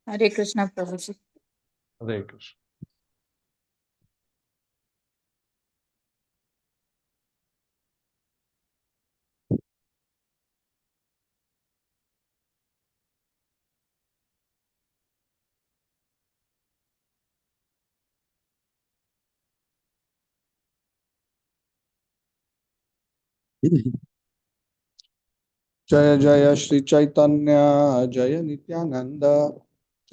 Hare Krishna, Prabhuji. Hare Krishna. जय जय श्री चैतन्य जय नित्यानंद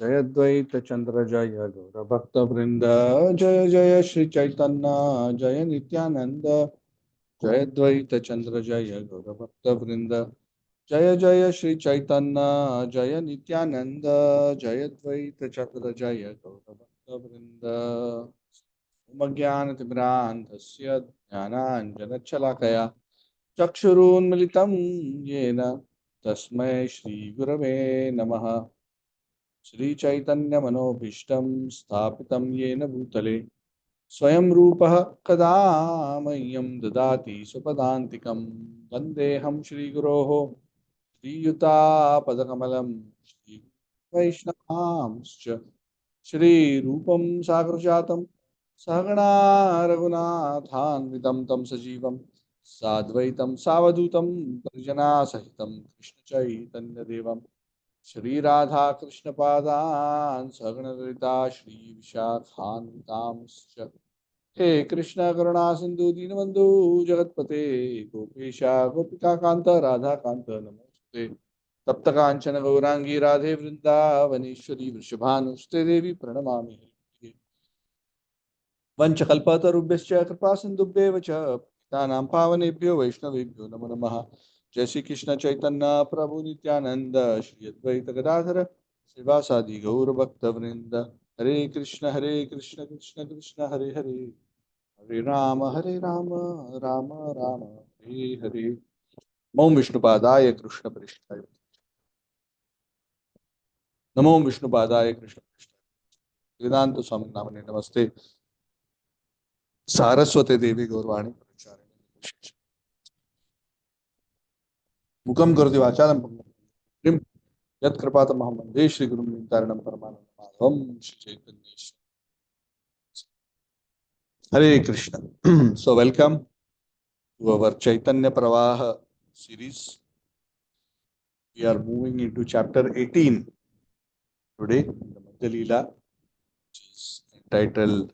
जय द्वैत चंद्र जय गौर भक्त वृंद जय जय श्री चैतन्य जय नित्यानंद जय द्वैत चंद्र जय गौर भक्त वृंद जय जय श्री चैतन्य जय नित्यानंद जय द्वैत चंद्र जय गौर भक्त वृंद ज्ञानतिमिरान्धस्य ज्ञानाञ्जनशलाकया चक्षुरुन्मिलितं येन तस्मै श्रीगुरवे नमः। श्रीचैतन्यमनोभीष्टं स्थापितं येन भूतले स्वयं रूपः कदा मह्यं ददाति स्वपदान्तिकं वन्देऽहं श्रीगुरोः श्रीयुतापदकमलं श्रीवैष्णवांश्च श्रीरूपं साग्रजातं सहगणा रघुनाथान्वितं तं सजीवं साद्वैतं सावधूतं परिजनासहितं कृष्णचैतन्यदेवं श्रीराधाकृष्णपादान् सहगणललिता श्रीविशाखान्वितांश्च हे कृष्ण करुणा सिंधु दीनबंधु जगतपते गोपेशा गोपिकाकांत राधाकांत नमोस्तुते तप्त कांचन गौरांगी राधे वृंदावनेश्वरी वृषभानुस्ते देवी प्रणमामि वंशकल्पतरुभ्यश्च कृपा सिन्धुभ्येव च पतितानां पावनेभ्यो वैष्णवेभ्यो नमो नमः। जय श्री कृष्ण चैतन्य प्रभु नित्यानंद श्री अद्वैत गदाधर श्रीवासादि गौर भक्त वृंद हरे कृष्ण कृष्ण कृष्ण हरे हरे हरे राम राम राम हरे हरे। नमो विष्णुपादाय कृष्ण पृष्ठाय नमो विष्णुपादाय कृष्ण पृष्ठाय वेदांत स्वामी नामने नमस्ते सारस्वते देवी गौरवाणी प्रचारिणे मुखम करोति वाचालं पंगुं यत्कृपातमहं वन्दे श्रीगुरुं नितारणं परमानन्दमाधवं Shri Hare Krishna. So welcome to our Chaitanya Pravah series. We are moving into chapter 18 today, the Madhya Lila, which is entitled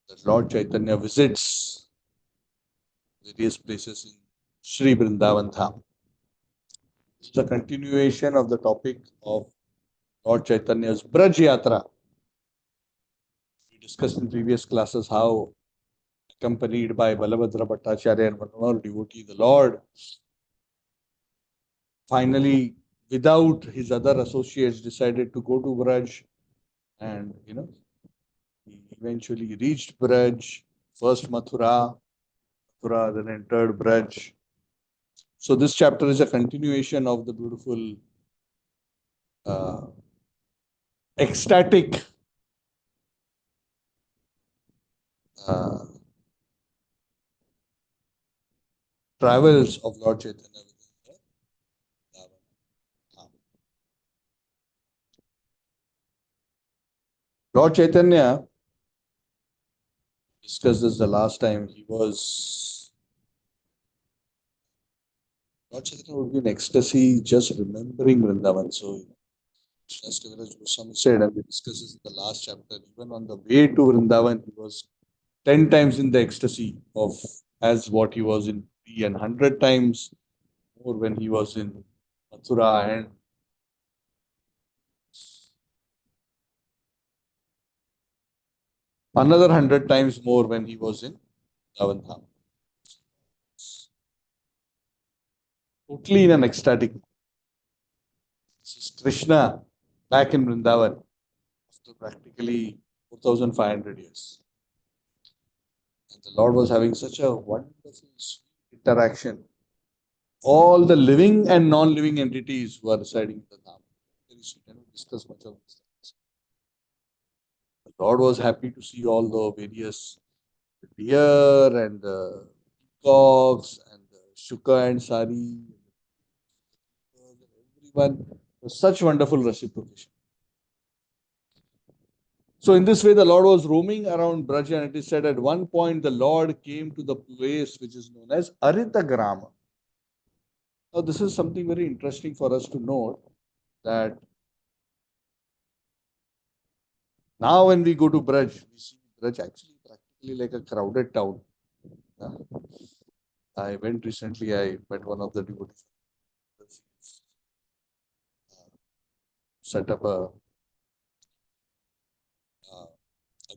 "The Lord Chaitanya Visits Various Places in Sri Vrindavan Dham." This is a continuation of the topic of Lord Chaitanya's Braj Yatra. We discussed in previous classes how, accompanied by Balabhadra Bhattacharya and one more devotee, the Lord finally, without his other associates, decided to go to Braj, and he eventually reached Braj, first Mathura, then entered Braj. So this chapter is a continuation of the beautiful, ecstatic uh, travels of Lord Chaitanya within the Vrindavan Dham. Lord Chaitanya, discussed this the last time, Lord Chaitanya would be in ecstasy just remembering Vrindavan. So, as Kaviraj Goswami said, and we discussed this in the last chapter, even on the way to Vrindavan, he was 10 times in the ecstasy of as what he was in Puri, and 100 times more when he was in Mathura, and another 100 times more when he was in Vrindavan Dham. Totally in an ecstatic. This is Krishna back in Vrindavan after practically 4,500 years. And the Lord was having such a wonderful interaction. All the living and non-living entities were residing in the Dham. Very sweet. And we discussed much of this. The Lord was happy to see all the various deer and the peacocks and the Shuka and Sari. Everyone was such wonderful reciprocation. So in this way, the Lord was roaming around Braj, and it is said at one point the Lord came to the place which is known as Aritagrama. Now, this is something very interesting for us to note that now when we go to Braj, we see Braj actually practically like a crowded town. Yeah. I went recently, I met one of the devotees. Set up a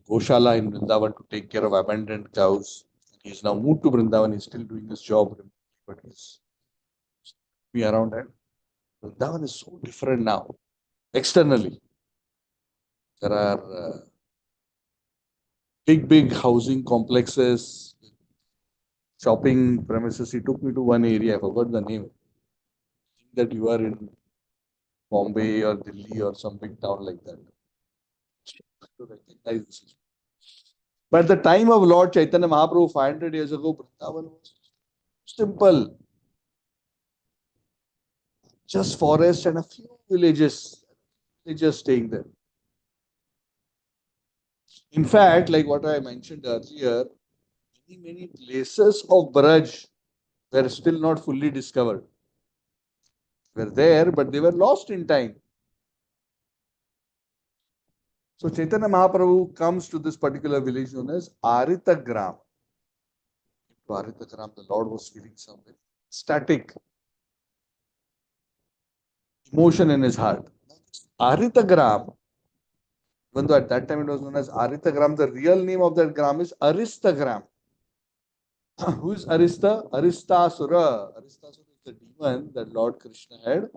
Goshala in Vrindavan to take care of abandoned cows. He's now moved to Vrindavan. He's still doing his job, but he's be around it. Vrindavan is so different now. Externally, there are big housing complexes, shopping premises. He took me to one area. I forgot the name. I think that you are in Bombay or Delhi or some big town like that. To recognize this. But at the time of Lord Chaitanya Mahaprabhu 500 years ago, Vrindavan was simple. Just forest and a few villages. They just staying there. In fact, like what I mentioned earlier, many places of Braj were still not fully discovered. Were there, but they were lost in time. So Chaitanya Mahaprabhu comes to this particular village known as Aritagram. To Aritagram, the Lord was feeling some very static emotion in his heart. Aritagram, even though at that time it was known as Aritagram, the real name of that gram is Aristagram. Who is Arista? Aristasura. Aristasura is the demon that Lord Krishna had.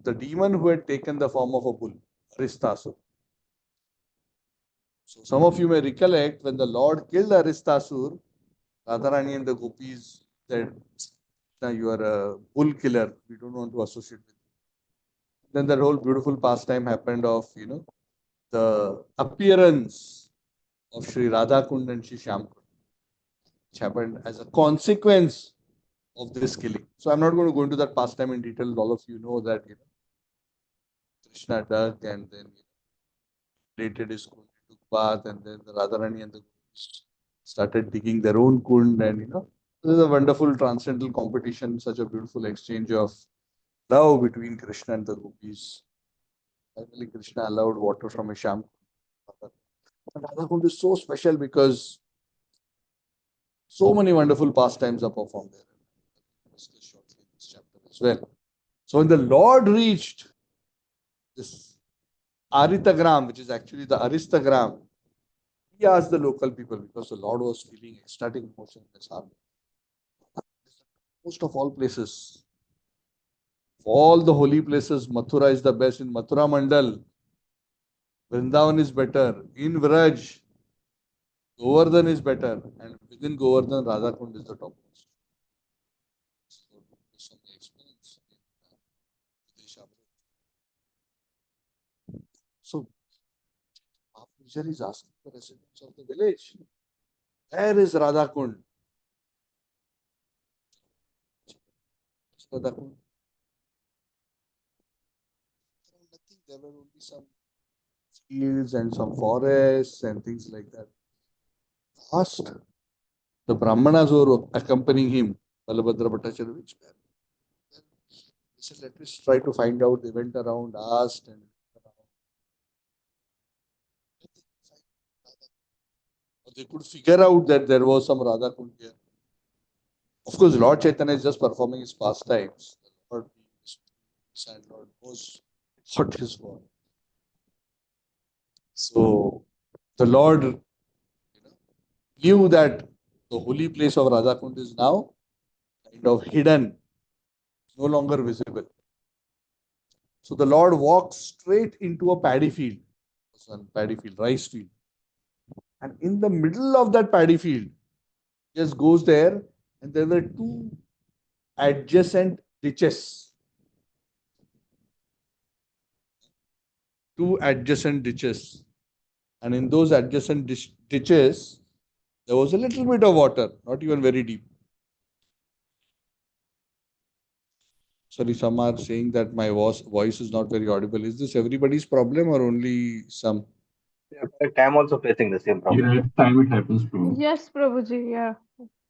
The demon who had taken the form of a bull. Aristasura. So some of you may recollect when the Lord killed Aristasura, Radharani and the gopis said, "Now you are a bull killer. We don't want to associate with you." Then that whole beautiful pastime happened of, the appearance of Sri Radha Kund and Sri Shyam Kund, which happened as a consequence of this killing. So I'm not going to go into that pastime in detail. All of you know that, Krishna dug and then created his kund, took bath, and then the Radharani and the gopis started digging their own kund, and this is a wonderful transcendental competition, such a beautiful exchange of love between Krishna and the gopis. Finally, Krishna allowed water from a Shyam kund. And Radha Kund is so special because so many wonderful pastimes are performed there. I'll discuss shortly in this chapter as well. So when the Lord reached this Aritagram, which is actually the Aristagram, he asked the local people because the Lord was feeling ecstatic emotion in his heart. Most of all places, of all the holy places, Mathura is the best. In Mathura Mandal, Vrindavan is better. In Vraj, Govardhan is better. And within Govardhan, Radhakund is the topmost. So, So, Mahaprabhu is asking the residents of the village, where is Radhakund? Radhakund? Nothing. There were only some fields and some forests and things like that. Asked the Brahmanas who were accompanying him, Balabhadra Bhattacharya, which man? Then he said, let us try to find out. They went around, asked, and they could figure out that there was some Radha Kund here. Of course, Lord Chaitanya is just performing his pastimes. The Lord and Lord knows what is what. So the Lord knew that the holy place of Radha Kund is now kind of hidden, no longer visible. So the Lord walks straight into a paddy field, rice field. And in the middle of that paddy field, just goes there, and there were two adjacent ditches. And in those adjacent ditches, there was a little bit of water, not even very deep. Sorry, some are saying that my voice is not very audible. Is this everybody's problem or only some? Yeah, correct. I'm also facing the same problem. Yeah, at time it happens, bro. Yes, Prabhuji. Yeah,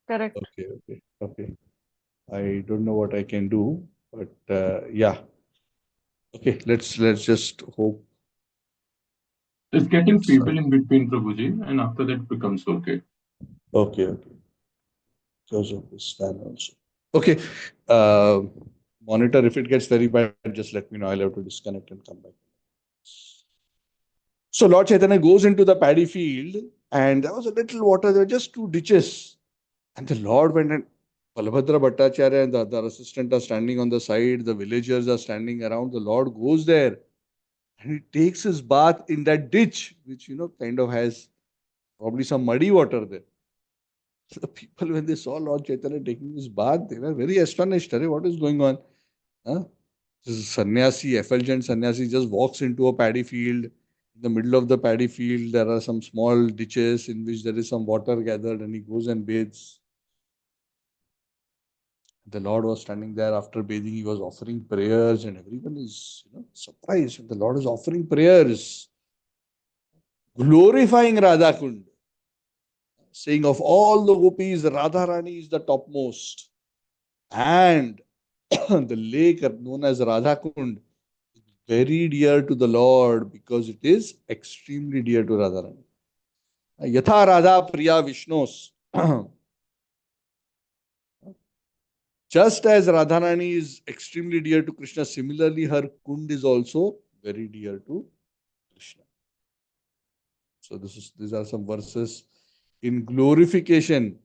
correct. Okay, okay, okay. I don't know what I can do, but yeah. Okay, let's just hope It's getting it's feeble in between, Prabhuji, and after that becomes okay. okay, okay. Because of this fan also. Okay. Uh, Monitor, if it gets very bad, just let me know. I'll have to disconnect and come back. So Lord Chaitanya goes into the paddy field, and there was a little water. There were just two ditches. And the Lord went, and Balabhadra Bhattacharya and the other assistant are standing on the side. The villagers are standing around. The Lord goes there and he takes his bath in that ditch, which, kind of has probably some muddy water there. So the people, when they saw Lord Chaitanya taking his bath, they were very astonished. Arey, what is going on? Huh? This sannyasi, effulgent sannyasi, just walks into a paddy field. In the middle of the paddy field, there are some small ditches in which there is some water gathered, and he goes and bathes. The Lord was standing there after bathing. He was offering prayers, and everyone is, surprised. And the Lord is offering prayers, glorifying Radha Kund, saying of all the gopis, Radha Rani is the topmost. And the lake known as Radha Kund is very dear to the Lord because it is extremely dear to Radha Rani. Yatha Radha Priya Vishnos. Just as Radharani is extremely dear to Krishna, similarly her kund is also very dear to Krishna. So these are some verses in glorification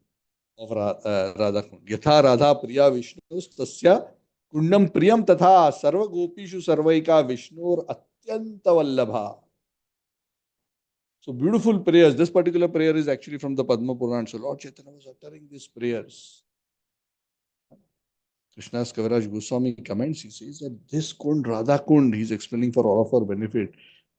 of Radha Kund. Yatha Radha Priya Vishnu Tasya Kundam Priyam Tatha Sarva Gopishu Sarvaika Vishnur Atyanta Vallabha. So beautiful prayers. This particular prayer is actually from the Padma Puran. So Lord Chaitanya was uttering these prayers. Krishna's Kaviraj Goswami comments, he says that this Kund, Radha Kund, he's explaining for all of our benefit.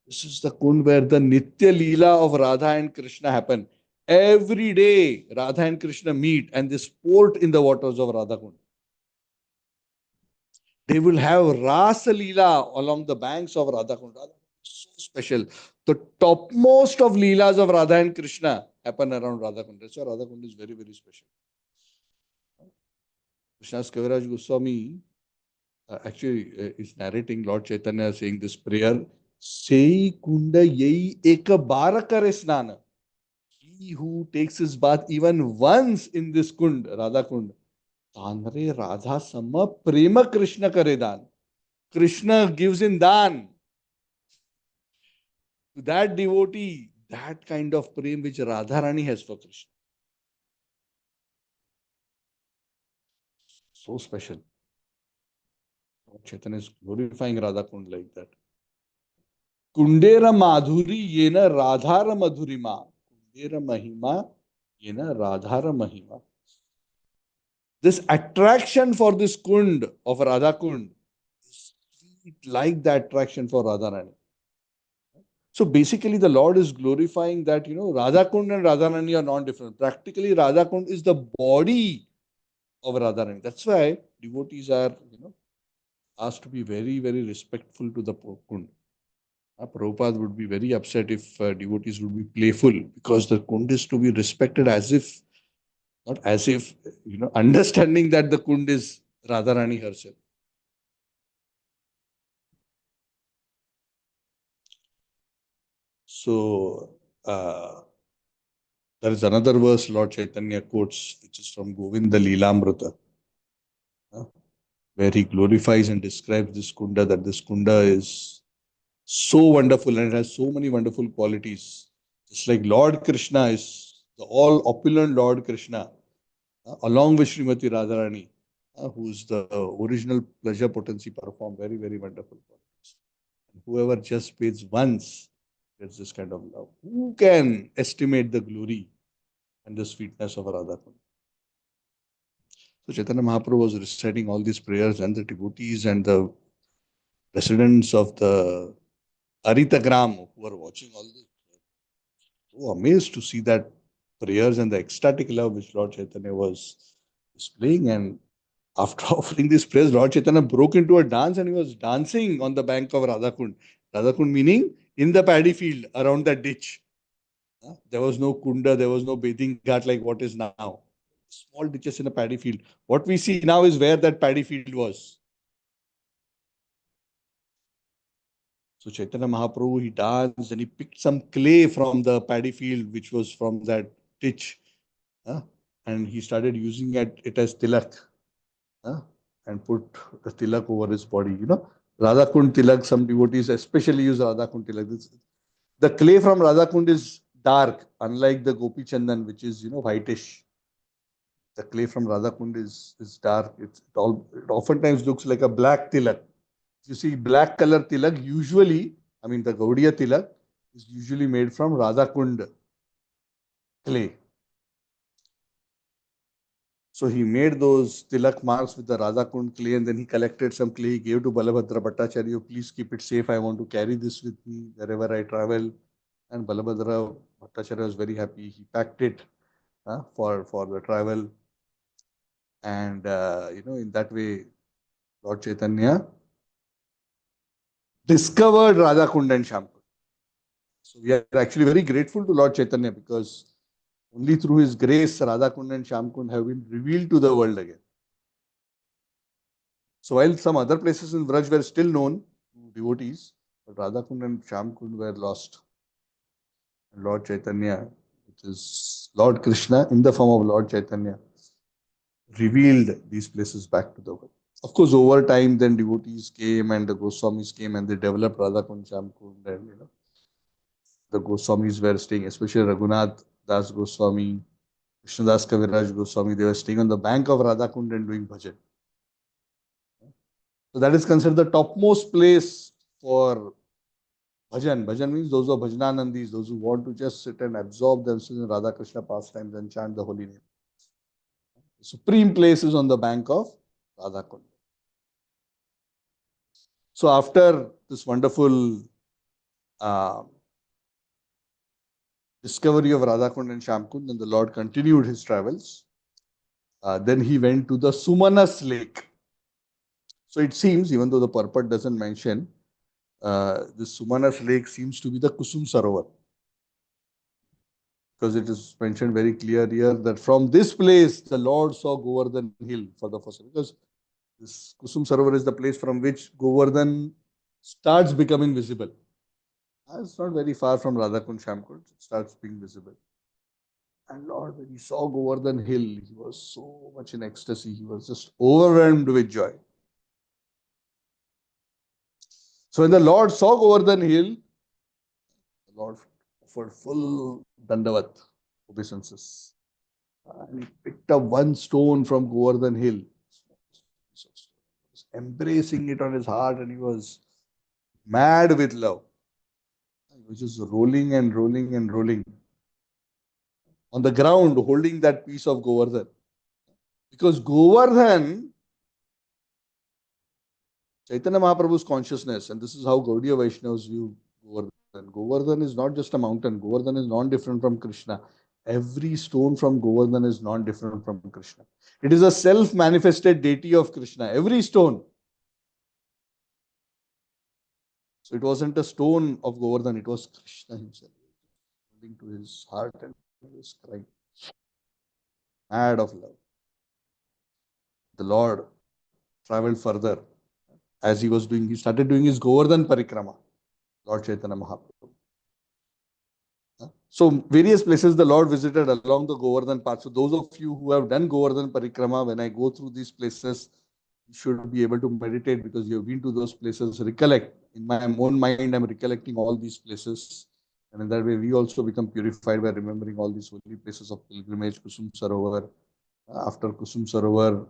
This is the Kund where the Nitya Leela of Radha and Krishna happen. Every day, Radha and Krishna meet and they sport in the waters of Radha Kund. They will have Rasa Leela along the banks of Radha Kund. Radha Kund is so special. The topmost of Leelas of Radha and Krishna happen around Radha Kund. That's why Radha Kund is very, very special. Krishna's Kaviraj Goswami actually is narrating Lord Chaitanya saying this prayer. Sei kunda yei eka barakare snana. He who takes his bath even once in this kund, Radha Kund, Tanre Radha Sama Prema Krishna kare dan. Krishna gives in dan to that devotee that kind of prem which Radharani has for Krishna. So special. Lord Chaitanya is glorifying Radha Kund like that. Kundera Madhuri Yena Radhara Madhurima. Kundera Mahima Yena Radhara Mahima. This attraction for this Kund of Radha Kund is sweet like the attraction for Radharani. So basically, the Lord is glorifying that, Radha Kund and Radharani are not different. Practically, Radha Kund is the body of Radharani. That's why devotees are, asked to be very, very respectful to the Kund. Prabhupada would be very upset if devotees would be playful because the kund is to be respected as if, not as if, understanding that the kund is Radharani herself. So, there is another verse Lord Chaitanya quotes, which is from Govinda Lilamrita, where he glorifies and describes this kunda, that this kunda is so wonderful and it has so many wonderful qualities. Just like Lord Krishna is the all opulent Lord Krishna, along with Srimati Radharani, who is the original pleasure potency, perform very, very wonderful qualities. And whoever just pays once gets this kind of love. Who can estimate the glory and the sweetness of Radha Kund? So Chaitanya Mahaprabhu was reciting all these prayers, and the devotees and the residents of the Aritagram who were watching all this, so amazed to see that prayers and the ecstatic love which Lord Chaitanya was displaying. And After offering this praise, Lord Chaitanya broke into a dance and he was dancing on the bank of Radhakund. Radhakund meaning in the paddy field around that ditch. There was no kunda, there was no bathing ghat like what is now. Small ditches in a paddy field. What we see now is where that paddy field was. So Chaitanya Mahaprabhu, he danced and he picked some clay from the paddy field, which was from that ditch. And he started using it as tilak. And put the tilak over his body. Radhakund tilak, some devotees especially use Radhakund tilak. The clay from Radhakund is dark, unlike the Gopi Chandan, which is, whitish. The clay from Radhakund is dark. It oftentimes looks like a black tilak. You see, black color tilak usually, the Gaudiya tilak is usually made from Radhakund clay. So he made those tilak marks with the Radhakund clay and then he collected some clay. He gave to Balabhadra Bhattacharya, please keep it safe. I want to carry this with me wherever I travel. And Balabhadra Bhattacharya was very happy. He packed it for the travel. And, in that way, Lord Chaitanya discovered Radhakund and Shamkund. So we are actually very grateful to Lord Chaitanya because only through his grace, Radhakund and Shamkund have been revealed to the world again. So while some other places in Vraj were still known to devotees, but Radhakund and Shamkund were lost. And Lord Chaitanya, which is Lord Krishna in the form of Lord Chaitanya, revealed these places back to the world. Of course, over time, then devotees came and the Goswamis came and they developed Radhakund, Shamkund, and the Goswamis were staying, especially Raghunath Das Goswami, Krishnadas Kaviraj Goswami, they were staying on the bank of Radhakund and doing bhajan. So that is considered the topmost place for bhajan. Bhajan means those who are bhajananandis, those who want to just sit and absorb themselves in Radha Krishna pastimes and chant the holy name. The supreme place is on the bank of Radhakund. So after this wonderful discovery of Radhakund and Shamkund, then the Lord continued his travels. Then he went to the Sumanas lake. So it seems, even though the purport doesn't mention, this Sumanas lake seems to be the Kusum Sarovar. Because it is mentioned very clear here that from this place the Lord saw Govardhan hill for the first time. Because this Kusum Sarovar is the place from which Govardhan starts becoming visible. It's not very far from Radhakund Shamkund. It starts being visible. And Lord, when he saw Govardhan hill, he was so much in ecstasy. He was just overwhelmed with joy. So when the Lord saw Govardhan hill, the Lord offered full dandavat obeisances. And he picked up one stone from Govardhan hill, embracing it on his heart, and he was mad with love. He was just rolling and rolling and rolling on the ground, holding that piece of Govardhan. Because Govardhan, Chaitanya Mahaprabhu's consciousness, and this is how Gaudiya Vaishnavas view Govardhan. Govardhan is not just a mountain. Govardhan is non-different from Krishna. Every stone from Govardhan is non-different from Krishna. It is a self-manifested deity of Krishna. Every stone. So it wasn't a stone of Govardhan, it was Krishna himself. Holding to his heart and he was crying. Mad of love. The Lord traveled further. As he was doing, he started doing his Govardhan Parikrama. Lord Chaitanya Mahaprabhu. So various places the Lord visited along the Govardhan path. So those of you who have done Govardhan Parikrama, when I go through these places, you should be able to meditate because you have been to those places. Recollect. In my own mind, I'm recollecting all these places. And in that way, we also become purified by remembering all these holy places of pilgrimage, Kusum Sarovar. After Kusum Sarovar,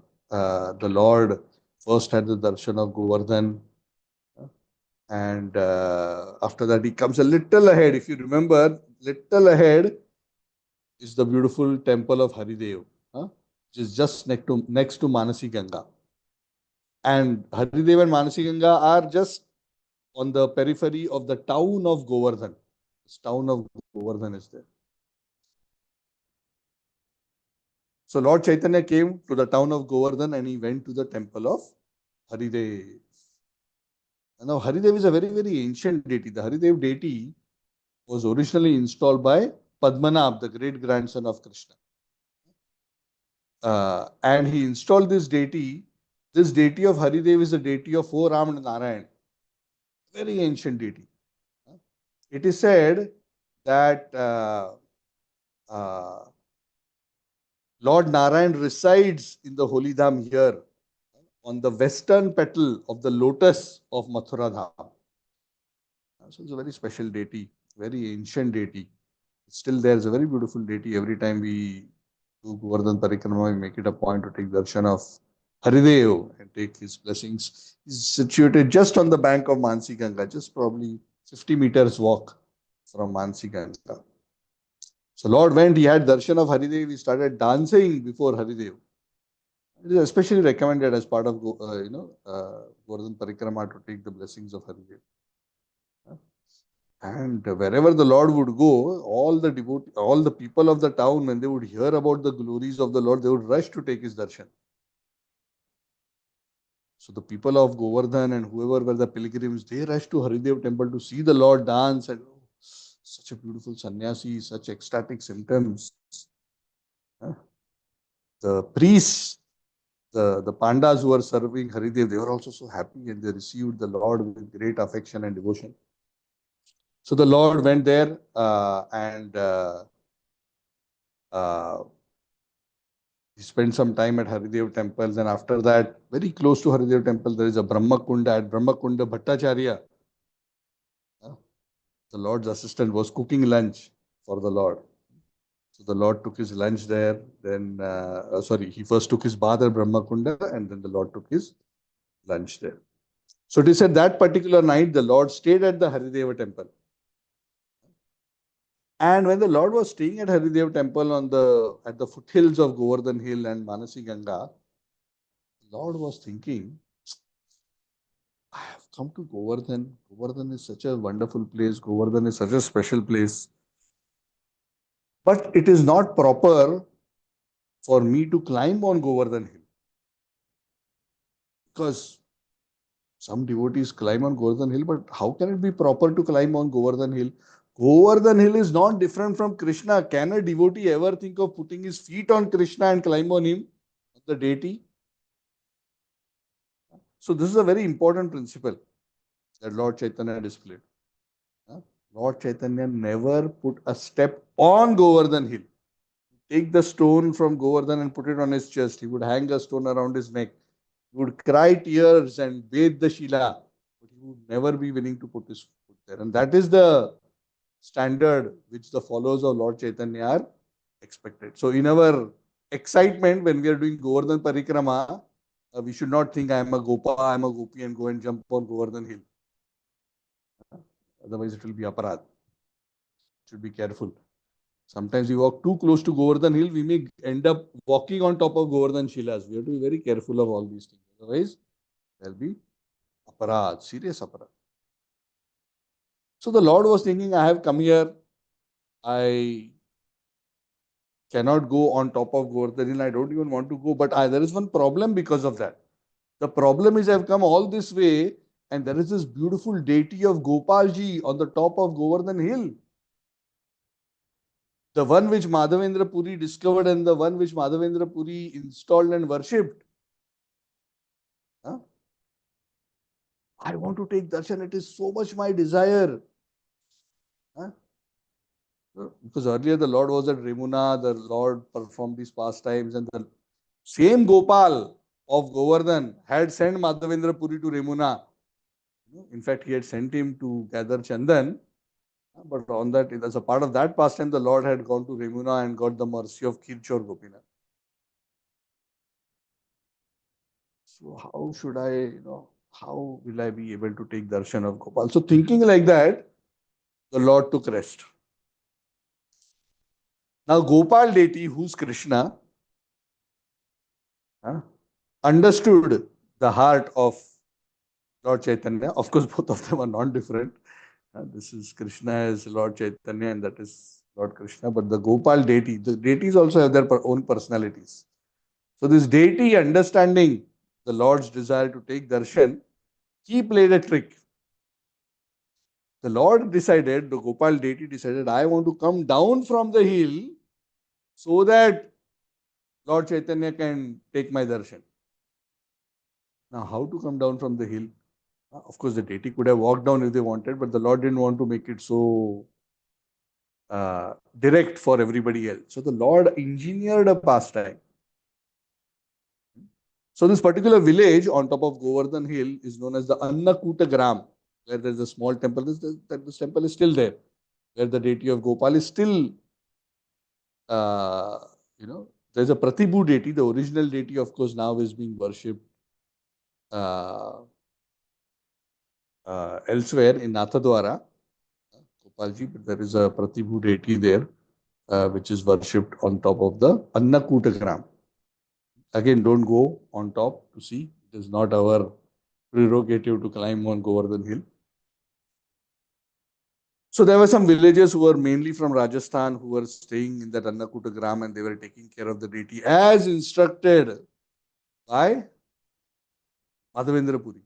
the Lord first had the darshan of Govardhan. And after that, he comes a little ahead. If you remember, little ahead is the beautiful temple of Haridev, which is just next to Manasi Ganga. And Haridev and Manasi Ganga are just on the periphery of the town of Govardhan. This town of Govardhan is there. So Lord Chaitanya came to the town of Govardhan and he went to the temple of Haridev. Now Haridev is a very, very ancient deity. The Haridev deity was originally installed by Padmanabh, the great grandson of Krishna. And he installed this deity. This deity of Haridev is a deity of O Ram and Narayan. Very ancient deity. It is said that Lord Narayan resides in the Holy Dham here on the western petal of the lotus of Mathura Dham. So it's a very special deity, very ancient deity. Still there is a very beautiful deity. Every time we do Govardhan Parikrama, we make it a point to take darshan of Haridev and take his blessings. He's situated just on the bank of Mansi Ganga, just probably 50 meters walk from Mansi Ganga. So Lord went, he had darshan of Haridev, he started dancing before Haridev. It is especially recommended as part of Govardhan Parikrama to take the blessings of Haridev. And wherever the Lord would go, all the people of the town, when they would hear about the glories of the Lord, they would rush to take his darshan. So the people of Govardhan and whoever were the pilgrims, they rushed to Haridev temple to see the Lord dance. And such a beautiful sannyasi, such ecstatic symptoms. The priests, the pandas who were serving Haridev, they were also so happy and they received the Lord with great affection and devotion. So the Lord went there and he spent some time at Haridev temples, and after that, very close to Haridev temple, there is a Brahma Kunda. At Brahma Kunda, Bhattacharya, the Lord's assistant, was cooking lunch for the Lord. So the Lord took his lunch there. Then, he first took his bath at Brahma Kunda, and then the Lord took his lunch there. So it is said that particular night, the Lord stayed at the Harideva temple. And when the Lord was staying at Haridev temple at the foothills of Govardhan Hill and Manasi Ganga, the Lord was thinking, I have come to Govardhan. Govardhan is such a wonderful place. Govardhan is such a special place. But it is not proper for me to climb on Govardhan Hill. Because some devotees climb on Govardhan Hill, but how can it be proper to climb on Govardhan Hill? Govardhan Hill is not different from Krishna. Can a devotee ever think of putting his feet on Krishna and climb on him, the deity? So this is a very important principle that Lord Chaitanya displayed. Lord Chaitanya never put a step on Govardhan Hill. Take the stone from Govardhan and put it on his chest. He would hang a stone around his neck. He would cry tears and bathe the Shila. But he would never be willing to put his foot there. And that is the standard which the followers of Lord Chaitanya are expected. So in our excitement when we are doing Govardhan Parikrama, we should not think I am a Gopa, I am a Gopi and go and jump on Govardhan Hill. Otherwise it will be aparad. Should be careful. Sometimes we walk too close to Govardhan Hill, we may end up walking on top of Govardhan Shilas. We have to be very careful of all these things. Otherwise, there will be aparad, serious aparad. So the Lord was thinking, I have come here, I cannot go on top of Govardhan Hill, I don't even want to go, but there is one problem because of that. The problem is I have come all this way and there is this beautiful deity of Gopalji on the top of Govardhan Hill. The one which Madhavendra Puri discovered and the one which Madhavendra Puri installed and worshipped. I want to take darshan. It is so much my desire. Because earlier the Lord was at Remuna, the Lord performed these pastimes, and the same Gopal of Govardhan had sent Madhavendra Puri to Remuna. In fact, he had sent him to gather Chandan. But on that, as a part of that pastime, the Lord had gone to Remuna and got the mercy of Kirchor Gopinath. So how should I, how will I be able to take darshan of Gopal? So thinking like that, the Lord took rest. Now Gopal deity, who's Krishna, understood the heart of Lord Chaitanya. Of course, both of them are not different. This is Krishna as Lord Chaitanya and that is Lord Krishna, but the Gopal deity. The deities also have their own personalities. So this deity, understanding the Lord's desire to take darshan, he played a trick. The Lord decided, the Gopal deity decided, I want to come down from the hill so that Lord Chaitanya can take my darshan. Now, how to come down from the hill? Of course, the deity could have walked down if they wanted, but the Lord didn't want to make it so direct for everybody else. So the Lord engineered a pastime. So this particular village on top of Govardhan Hill is known as the Annakuta Gram, where there's a small temple. This temple is still there, where the deity of Gopal is still, uh, there's a Pratibhu deity. The original deity, of course, now is being worshipped uh, elsewhere in Nathadwara, Gopalji, but there is a Pratibhu deity there, which is worshipped on top of the Annakuta Gram. Again, don't go on top to see. It is not our prerogative to climb on Govardhan Hill. So there were some villagers who were mainly from Rajasthan who were staying in that Annakuta Gram, and they were taking care of the deity as instructed by Madhavendra Puri.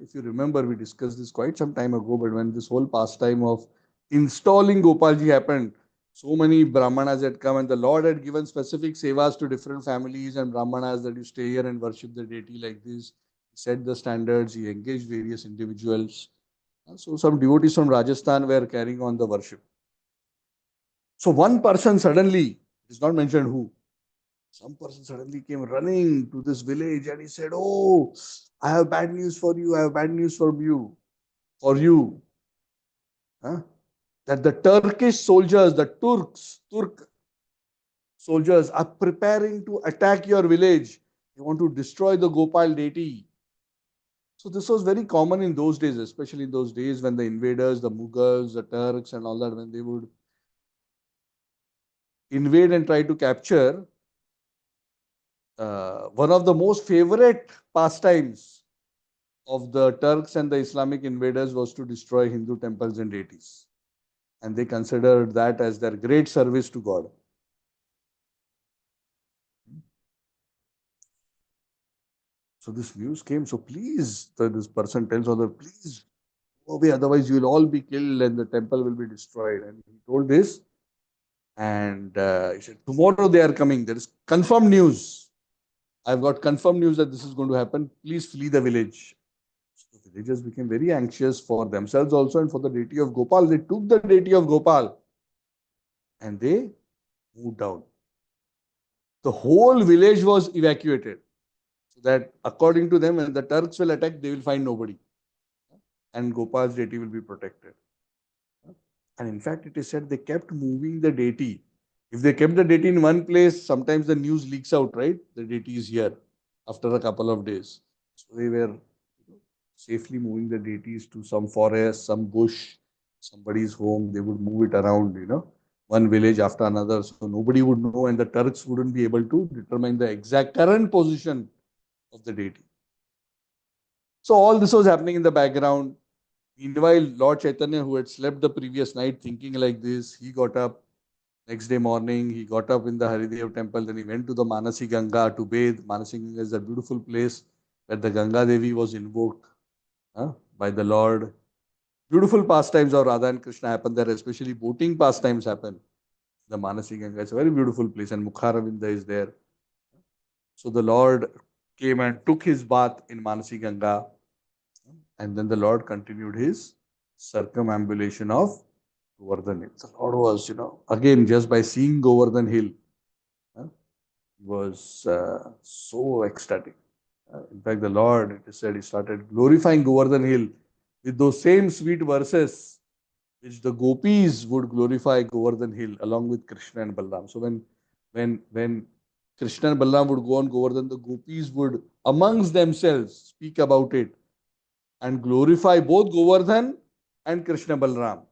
If you remember, we discussed this quite some time ago, but when this whole pastime of installing Gopalji happened, so many Brahmanas had come, and the Lord had given specific sevas to different families and Brahmanas that you stay here and worship the deity like this. He set the standards, he engaged various individuals. So some devotees from Rajasthan were carrying on the worship. So one person suddenly, it is not mentioned who, some person suddenly came running to this village and he said, oh, I have bad news for you, I have bad news for you. Huh? That the Turkish soldiers, the Turk soldiers are preparing to attack your village. They want to destroy the Gopal deity. So this was very common in those days, especially in those days when the invaders, the Mughals, the Turks and all that, when they would invade and try to capture, one of the most favorite pastimes of the Turks and the Islamic invaders was to destroy Hindu temples and deities. And they considered that as their great service to God. So this news came. So please, this person tells other, please go away, otherwise you will all be killed and the temple will be destroyed. And he told this, and he said, tomorrow they are coming. There is confirmed news. I've got confirmed news that this is going to happen. Please flee the village. So the villagers became very anxious for themselves also and for the deity of Gopal. They took the deity of Gopal and they moved down. The whole village was evacuated. So that according to them, when the Turks will attack, they will find nobody. And Gopal's deity will be protected. And in fact, it is said they kept moving the deity. If they kept the deity in one place, sometimes the news leaks out, right? The deity is here after a couple of days. So they were safely moving the deities to some forest, some bush, somebody's home. They would move it around, one village after another. So nobody would know and the Turks wouldn't be able to determine the exact current position of the deity. So all this was happening in the background. Meanwhile, Lord Chaitanya, who had slept the previous night thinking like this, he got up next day morning. He got up in the Haridev temple. Then he went to the Manasi Ganga to bathe. Manasi Ganga is a beautiful place where the Ganga Devi was invoked by the Lord. Beautiful pastimes of Radha and Krishna happen there, especially boating pastimes happen. The Manasi Ganga is a very beautiful place, and Mukharavinda is there. So the Lord came and took his bath in Manasi Ganga. And then the Lord continued his circumambulation of Govardhan Hill. The Lord was, again, just by seeing Govardhan Hill, was so ecstatic. In fact, the Lord, it is said, he started glorifying Govardhan Hill with those same sweet verses which the gopis would glorify Govardhan Hill along with Krishna and Balram. So when Krishna and Balram would go on Govardhan, the gopis would amongst themselves speak about it and glorify both Govardhan and Krishna Balram.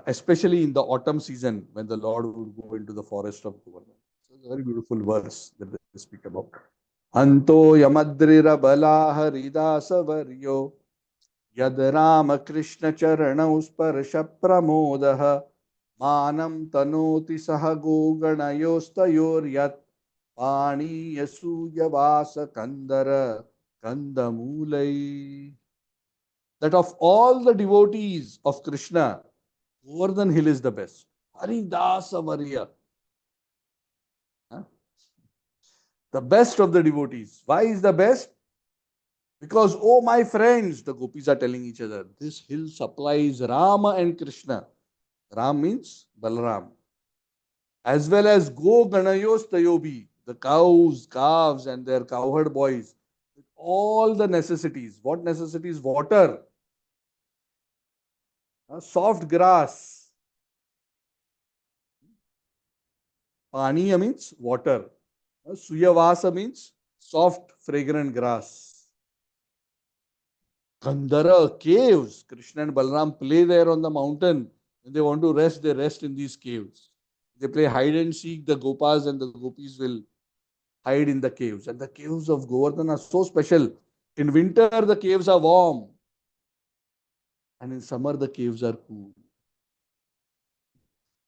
Especially in the autumn season when the Lord would go into the forest of Govardhan. So it's a very beautiful verse that they speak about. Anto yamadrira bala haridasa varyo yad Rama Krishna charana usparsha pramodaha Manam tanoti sahago ganayostayoryat pani yasuya vasa kandara kandamulai. That of all the devotees of Krishna, Govardhan Hill is the best. Haridasa Varya. Huh? The best of the devotees. Why is the best? Because, oh my friends, the gopis are telling each other, this hill supplies Rama and Krishna. Ram means Balaram. As well as Go Ganayos Tayobi, the cows, calves, and their cowherd boys. With all the necessities. What necessities? Water, soft grass. Paniya means water. Suyavasa means soft, fragrant grass. Kandara, caves. Krishna and Balaram play there on the mountain. When they want to rest, they rest in these caves. They play hide and seek. The Gopas and the Gopis will hide in the caves. And the caves of Govardhan are so special. In winter, the caves are warm. And in summer, the caves are cool.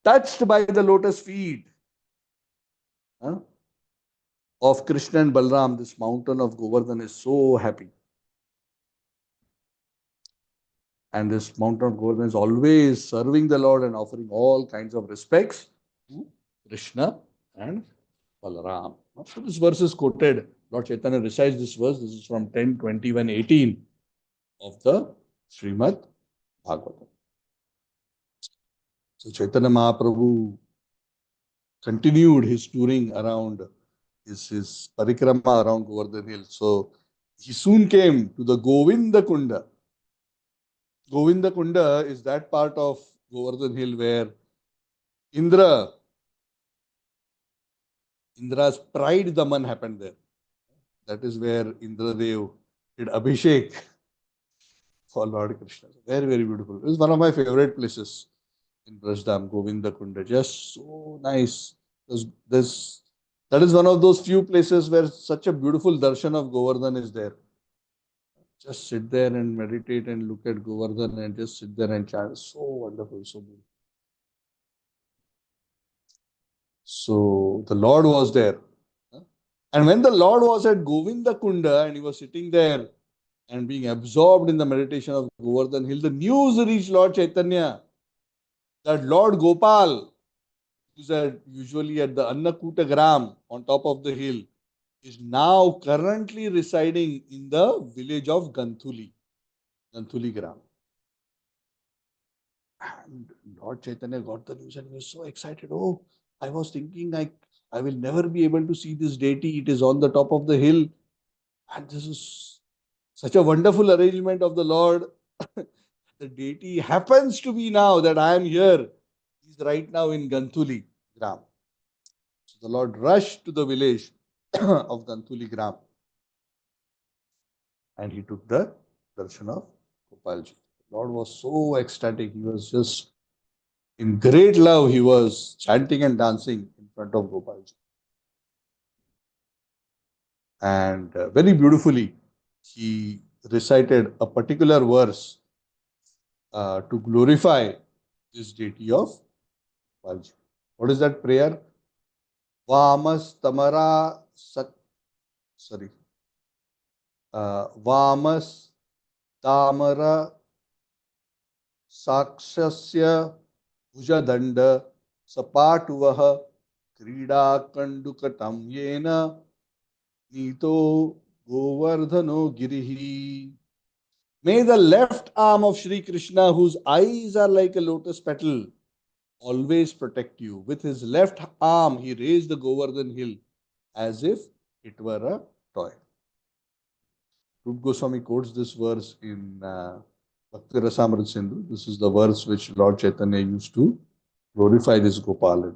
Touched by the lotus feet of Krishna and Balaram, this mountain of Govardhan is so happy. And this mountain of Govardhan is always serving the Lord and offering all kinds of respects to Krishna and Balaram. So this verse is quoted. Lord Chaitanya recites this verse. This is from 10:21:18 of the Srimad Bhagavatam. So Chaitanya Mahaprabhu continued his touring around his parikrama around Govardhan Hill. So he soon came to the Govinda Kunda. Govinda Kunda is that part of Govardhan Hill where Indra's pride Daman happened there. That is where Indradev did Abhishek for Lord Krishna. Very, very beautiful. It is one of my favorite places in Brashdam, Govinda Kunda. Just so nice. That is one of those few places where such a beautiful darshan of Govardhan is there. Just sit there and meditate and look at Govardhan and just sit there and chant. So wonderful, so beautiful. So the Lord was there. And when the Lord was at Govinda Kunda and he was sitting there and being absorbed in the meditation of Govardhan Hill, the news reached Lord Chaitanya that Lord Gopal, who's usually at the Annakuta Gram on top of the hill, is now currently residing in the village of Ganthuli Gram. And Lord Chaitanya got the news and he was so excited. Oh, I was thinking I will never be able to see this deity. It is on the top of the hill. And this is such a wonderful arrangement of the Lord. The deity happens to be now that I am here. He's right now in Ganthuli Gram. So the Lord rushed to the village of Ganthuli Gram. And he took the darshan of Gopalji. The Lord was so ecstatic. He was just in great love. He was chanting and dancing in front of Gopalji. And very beautifully, he recited a particular verse to glorify this deity of Gopalji. What is that prayer? Vamas Tamara Sat. Sorry. Vamas Tamara Sakshasya Bhujadanda Sapatuvaha Krida Kandukatam Yena Nito Govardhano Girihi. May the left arm of Sri Krishna, whose eyes are like a lotus petal, always protect you. With his left arm, he raised the Govardhan hill as if it were a toy. Rup Goswami quotes this verse in Bhakti Rasamrita Sindhu. This is the verse which Lord Chaitanya used to glorify this Gopala.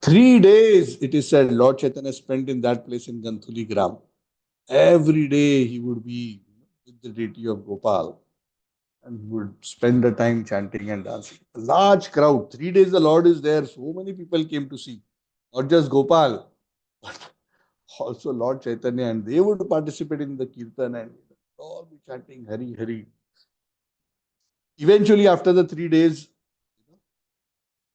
3 days, it is said, Lord Chaitanya spent in that place in Ganthuli Gram. Every day he would be with the deity of Gopal and he would spend the time chanting and dancing. A large crowd. 3 days the Lord is there. So many people came to see. Not just Gopal, but also Lord Chaitanya, and they would participate in the kirtan and all be chanting Hari Hari. Eventually, after the 3 days,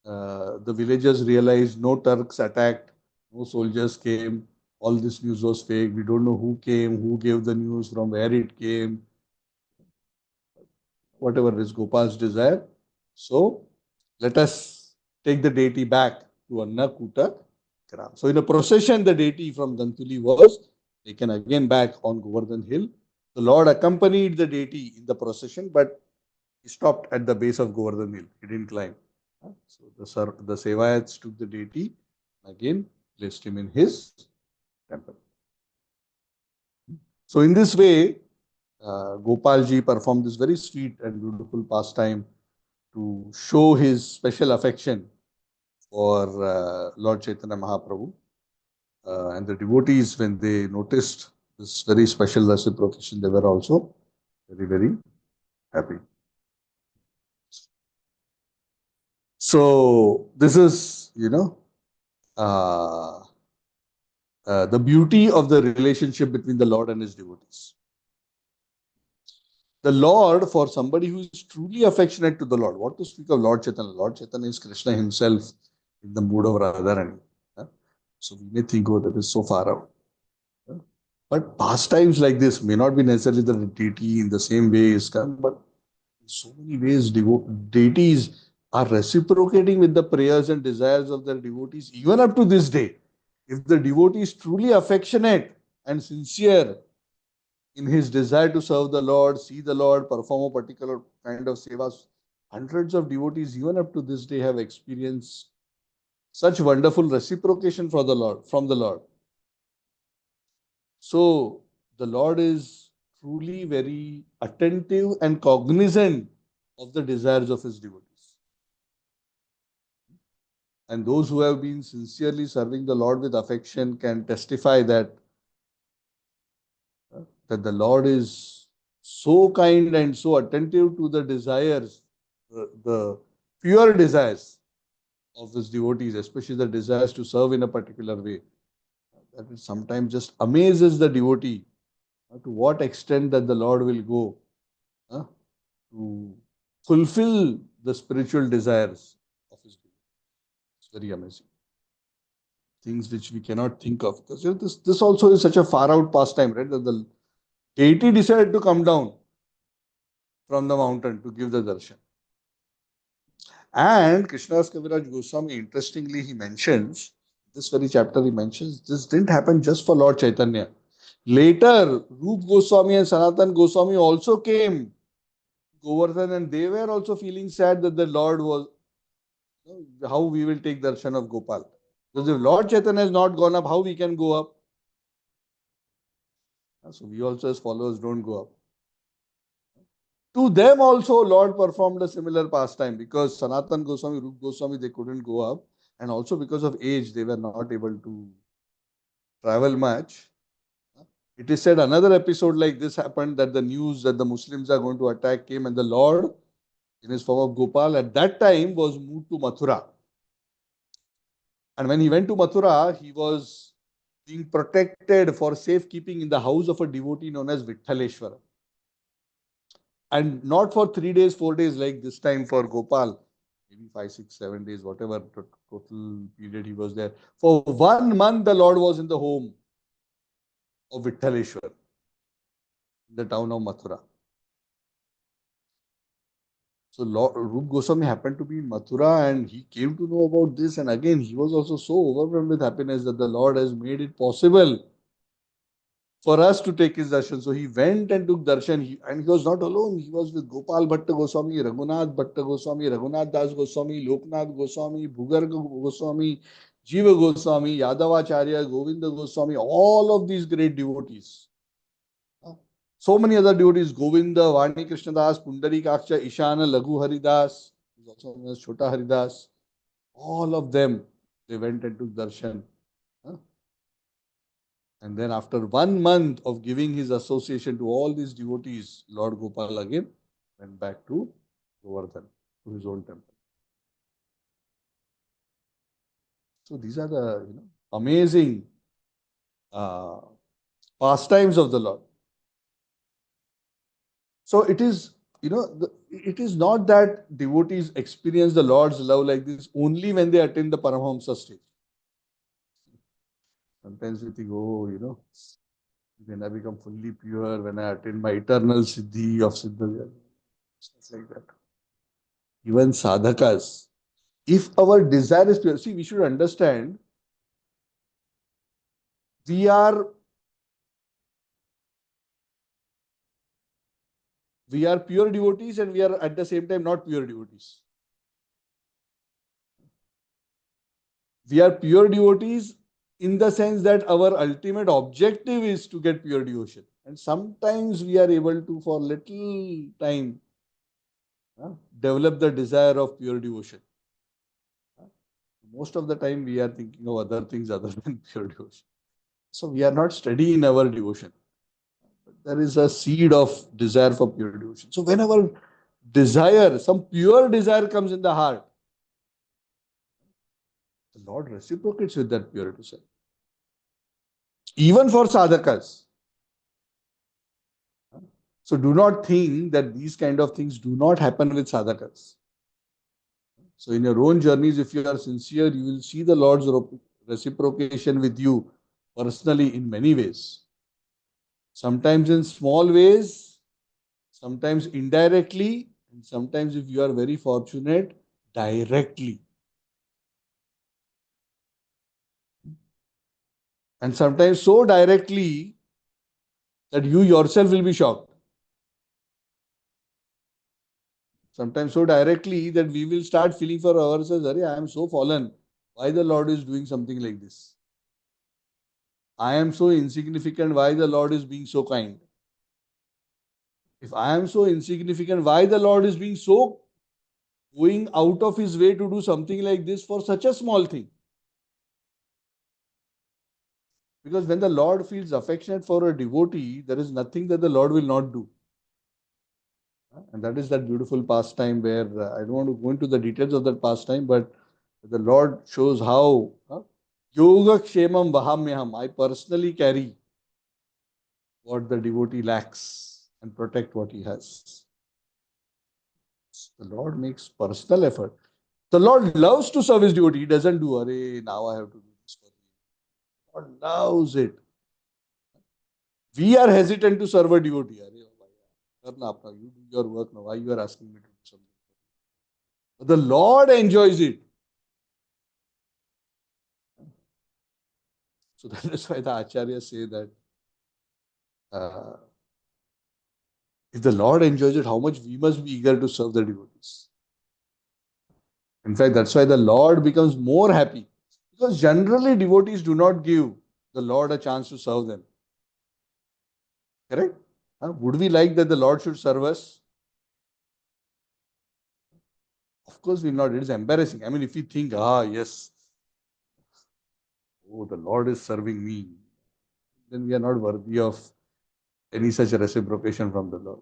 the villagers realized no Turks attacked, no soldiers came. All this news was fake. We don't know who came, who gave the news, from where it came, whatever is Gopal's desire. So let us take the deity back to Annakuta Gram. So in a procession, the deity from Dantuli was taken again back on Govardhan Hill. The Lord accompanied the deity in the procession, but he stopped at the base of Govardhan Hill. He didn't climb. So the Sevayats took the deity, again placed him in his temple. So in this way, Gopalji performed this very sweet and beautiful pastime to show his special affection for Lord Chaitanya Mahaprabhu. And the devotees, when they noticed this very special reciprocation, they were also very, very happy. So this is, the beauty of the relationship between the Lord and his devotees. The Lord, for somebody who is truly affectionate to the Lord, what to speak of Lord Chaitanya? Lord Chaitanya is Krishna himself in the mood of Radharani. So we may think, oh, that is so far out. But pastimes like this may not be necessarily the deity in the same way is come, but in so many ways deities are reciprocating with the prayers and desires of their devotees even up to this day. If the devotee is truly affectionate and sincere in his desire to serve the Lord, see the Lord, perform a particular kind of sevas, hundreds of devotees even up to this day have experienced such wonderful reciprocation from the Lord. So the Lord is truly very attentive and cognizant of the desires of his devotees. And those who have been sincerely serving the Lord with affection can testify that the Lord is so kind and so attentive to the desires, the pure desires of his devotees, especially the desires to serve in a particular way, that it sometimes just amazes the devotee to what extent that the Lord will go to fulfill the spiritual desires of his devotees. It's very amazing. Things which we cannot think of. Because this also is such a far out pastime, right? That the deity decided to come down from the mountain to give the darshan. And Krishnadas Kaviraj Goswami, interestingly, he mentions, this very chapter he mentions, this didn't happen just for Lord Chaitanya. Later, Rup Goswami and Sanatan Goswami also came Govardhan, and they were also feeling sad that the Lord was, how we will take darshan of Gopal. Because if Lord Chaitanya has not gone up, how we can go up? So we also as followers don't go up. To them also Lord performed a similar pastime, because Sanatan Goswami, Rup Goswami, they couldn't go up, and also because of age they were not able to travel much. It is said another episode like this happened, that the news that the Muslims are going to attack came, and the Lord in his form of Gopal at that time was moved to Mathura. And when he went to Mathura, he was being protected for safekeeping in the house of a devotee known as Vithaleshwara. And not for 3 days, 4 days like this time for Gopal, maybe 5, 6, 7 days, whatever total period he was there. For 1 month, the Lord was in the home of Vithaleshwar, in the town of Mathura. So Rup Goswami happened to be in Mathura, and he came to know about this. And again, he was also so overwhelmed with happiness that the Lord has made it possible for us to take his darshan. So he went and took darshan, and he was not alone. He was with Gopal Bhatta Goswami, Raghunath Bhatta Goswami, Raghunath Das Goswami, Loknath Goswami, Bhugarga Goswami, Jiva Goswami, Yadavacharya, Govinda Goswami, all of these great devotees. So many other devotees, Govinda, Vani Krishnadas, Pundari Kaksha, Ishana, Laghu Haridas, who is also known as Chota Haridas, all of them, they went and took darshan. And then after 1 month of giving his association to all these devotees, Lord Gopal again went back to Govardhan, to his own temple. So these are the amazing pastimes of the Lord. So it is it is not that devotees experience the Lord's love like this only when they attain the Paramahamsa stage. Sometimes we think, oh, when I become fully pure, when I attain my eternal siddhi of Siddha, stuff like that. Even sadhakas, if our desire is pure, see, we should understand we are pure devotees and we are at the same time not pure devotees. We are pure devotees in the sense that our ultimate objective is to get pure devotion. And sometimes we are able to, for little time, develop the desire of pure devotion. Most of the time we are thinking of other things other than pure devotion. So we are not steady in our devotion. But there is a seed of desire for pure devotion. So whenever desire, some pure desire comes in the heart, the Lord reciprocates with that pure desire. Even for sadhakas. So do not think that these kind of things do not happen with sadhakas. So in your own journeys, if you are sincere, you will see the Lord's reciprocation with you personally in many ways. Sometimes in small ways, sometimes indirectly, and sometimes if you are very fortunate, directly. And sometimes so directly that you yourself will be shocked. Sometimes so directly that we will start feeling for ourselves, I am so fallen. Why the Lord is doing something like this? I am so insignificant. Why the Lord is being so kind? If I am so insignificant, why the Lord is being so going out of his way to do something like this for such a small thing? Because when the Lord feels affectionate for a devotee, there is nothing that the Lord will not do. And that is that beautiful pastime where I don't want to go into the details of that pastime, but the Lord shows how yoga kshemam vahamyaham. I personally carry what the devotee lacks and protect what he has. The Lord makes personal effort. The Lord loves to serve his devotee. He doesn't do, now I have to do this for you. The Lord loves it. We are hesitant to serve a devotee. You do your work now. Why you are asking me to do something? But the Lord enjoys it. So that is why the Acharyas say that if the Lord enjoys it, how much we must be eager to serve the devotees. In fact, that's why the Lord becomes more happy. Because generally devotees do not give the Lord a chance to serve them. Correct? Would we like that the Lord should serve us? Of course we will not. It is embarrassing. I mean, if we think, yes, oh, the Lord is serving me, then we are not worthy of any such reciprocation from the Lord.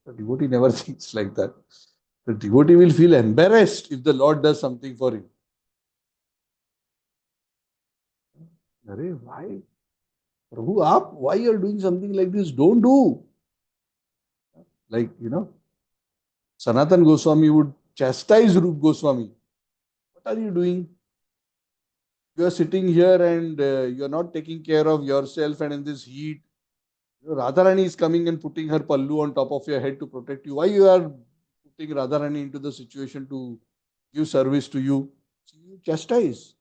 The devotee never thinks like that. The devotee will feel embarrassed if the Lord does something for him. Why? Prabhu, why you are doing something like this? Don't do. Like, Sanatan Goswami would chastise Rup Goswami. What are you doing? You are sitting here and you are not taking care of yourself, and in this heat, Radharani is coming and putting her pallu on top of your head to protect you. Why you are putting Radharani into the situation to give service to you? So you chastise.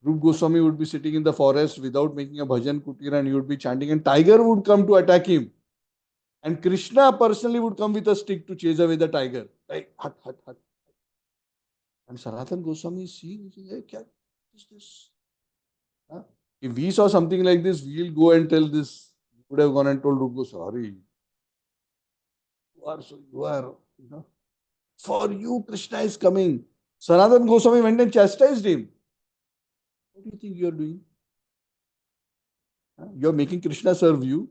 Rup Goswami would be sitting in the forest without making a bhajan kutir and he would be chanting and tiger would come to attack him. And Krishna personally would come with a stick to chase away the tiger. Like, hut, hut, hut. And Sanatan Goswami is seeing, hey, what is this? If we saw something like this, we'll go and tell this. We would have gone and told Rup Goswami, you are, for you, Krishna is coming. Sanatan Goswami went and chastised him. What do you think you are doing? You are making Krishna serve you.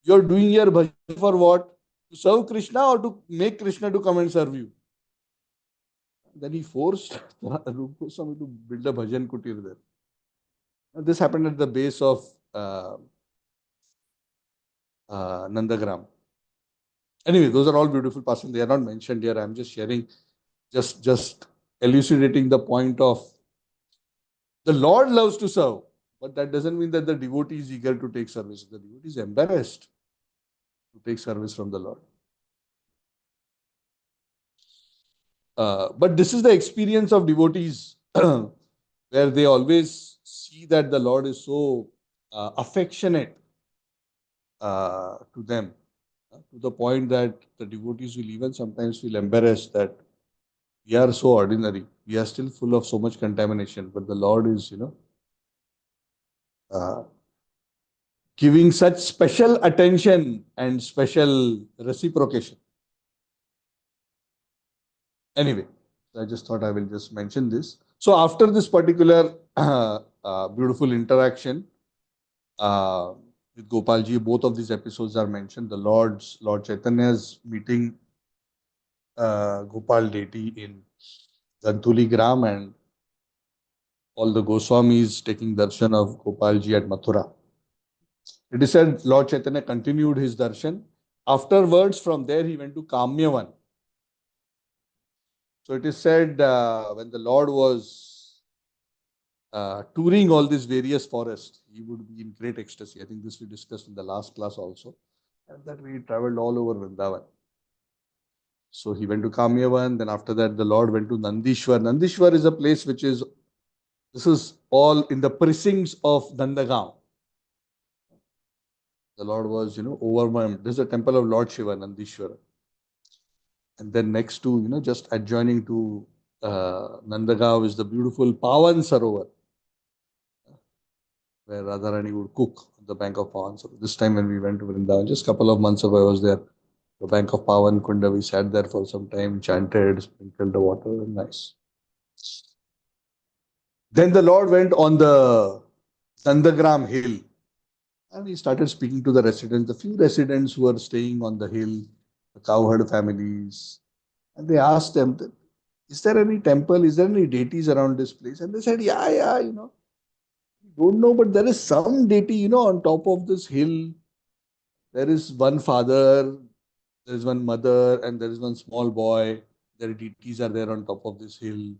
You are doing your bhajan for what? To serve Krishna or to make Krishna to come and serve you? Then he forced Rup Goswami to build a bhajan kutir there. This happened at the base of Nandagram. Anyway, those are all beautiful pastimes. They are not mentioned here. I'm just sharing, just elucidating the point of the Lord loves to serve, but that doesn't mean that the devotee is eager to take service. The devotee is embarrassed to take service from the Lord. But this is the experience of devotees where they always see that the Lord is so affectionate to them, to the point that the devotees will even sometimes feel embarrassed that we are so ordinary. We are still full of so much contamination, but the Lord is, uh, giving such special attention and special reciprocation. Anyway, I just thought I will just mention this. So after this particular beautiful interaction with Gopalji, both of these episodes are mentioned. Lord Chaitanya's meeting Gopal deity in Gantuli Gram, and all the Goswamis taking darshan of Gopalji at Mathura. It is said Lord Chaitanya continued his darshan. Afterwards, from there, he went to Kamyavan. So it is said when the Lord was touring all these various forests, he would be in great ecstasy. I think this we discussed in the last class also. And that we traveled all over Vrindavan. So he went to Kamyavan. Then after that, the Lord went to Nandishwar. Nandishwar is a place which is, this is all in the precincts of Nandagaon. The Lord was, overwhelmed. This is a temple of Lord Shiva, Nandishwara. And then next to, just adjoining to Nandagaon is the beautiful Pavan Sarovar, where Radharani would cook on the bank of Pavan Sarovar. This time when we went to Vrindavan, just a couple of months ago, I was there. The bank of Pavan Kunda, we sat there for some time, chanted, sprinkled the water, and nice. Then the Lord went on the Nandagram hill and he started speaking to the residents, the few residents who were staying on the hill, the cowherd families. And they asked them, is there any temple? Is there any deities around this place? And they said, yeah, don't know, but there is some deity, on top of this hill. There is one father, there is one mother, and there is one small boy. Their deities are there on top of this hill.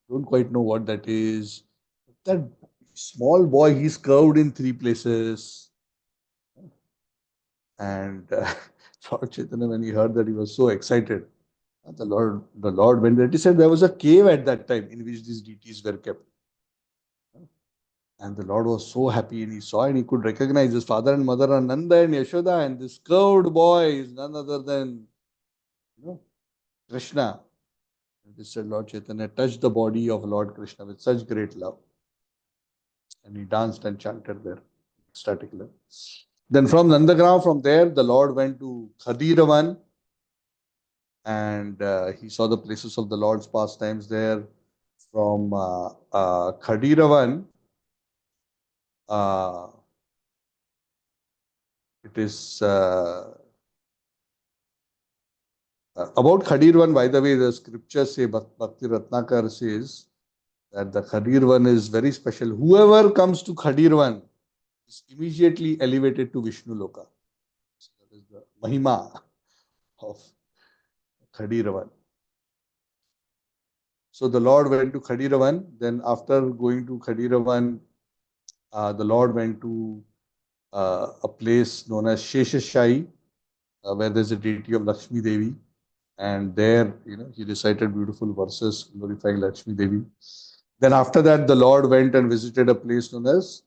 Don't quite know what that is. That small boy, he's curved in three places. And Lord Chaitanya, when he heard that, he was so excited. The Lord went there. He said there was a cave at that time in which these deities were kept. And the Lord was so happy, and he saw and he could recognize his father and mother are Nanda and Yashoda, and this curved boy is none other than Krishna. And he said Lord Chaitanya touched the body of Lord Krishna with such great love. And he danced and chanted there, ecstatic love. Then from Nandagram, from there, the Lord went to Khadiravan, and he saw the places of the Lord's pastimes there. From Khadiravan, it is about Khadirvan, by the way, the scriptures say, Bhakti Ratnakar says that the Khadirvan is very special. Whoever comes to Khadirvan is immediately elevated to Vishnu Loka. So that is the Mahima of Khadirvan. So the Lord went to Khadiravan. Then after going to Khadiravan, the Lord went to a place known as Sheshashai, where there's a deity of Lakshmi Devi. And there, he recited beautiful verses glorifying Lakshmi Devi. Then after that, the Lord went and visited a place known as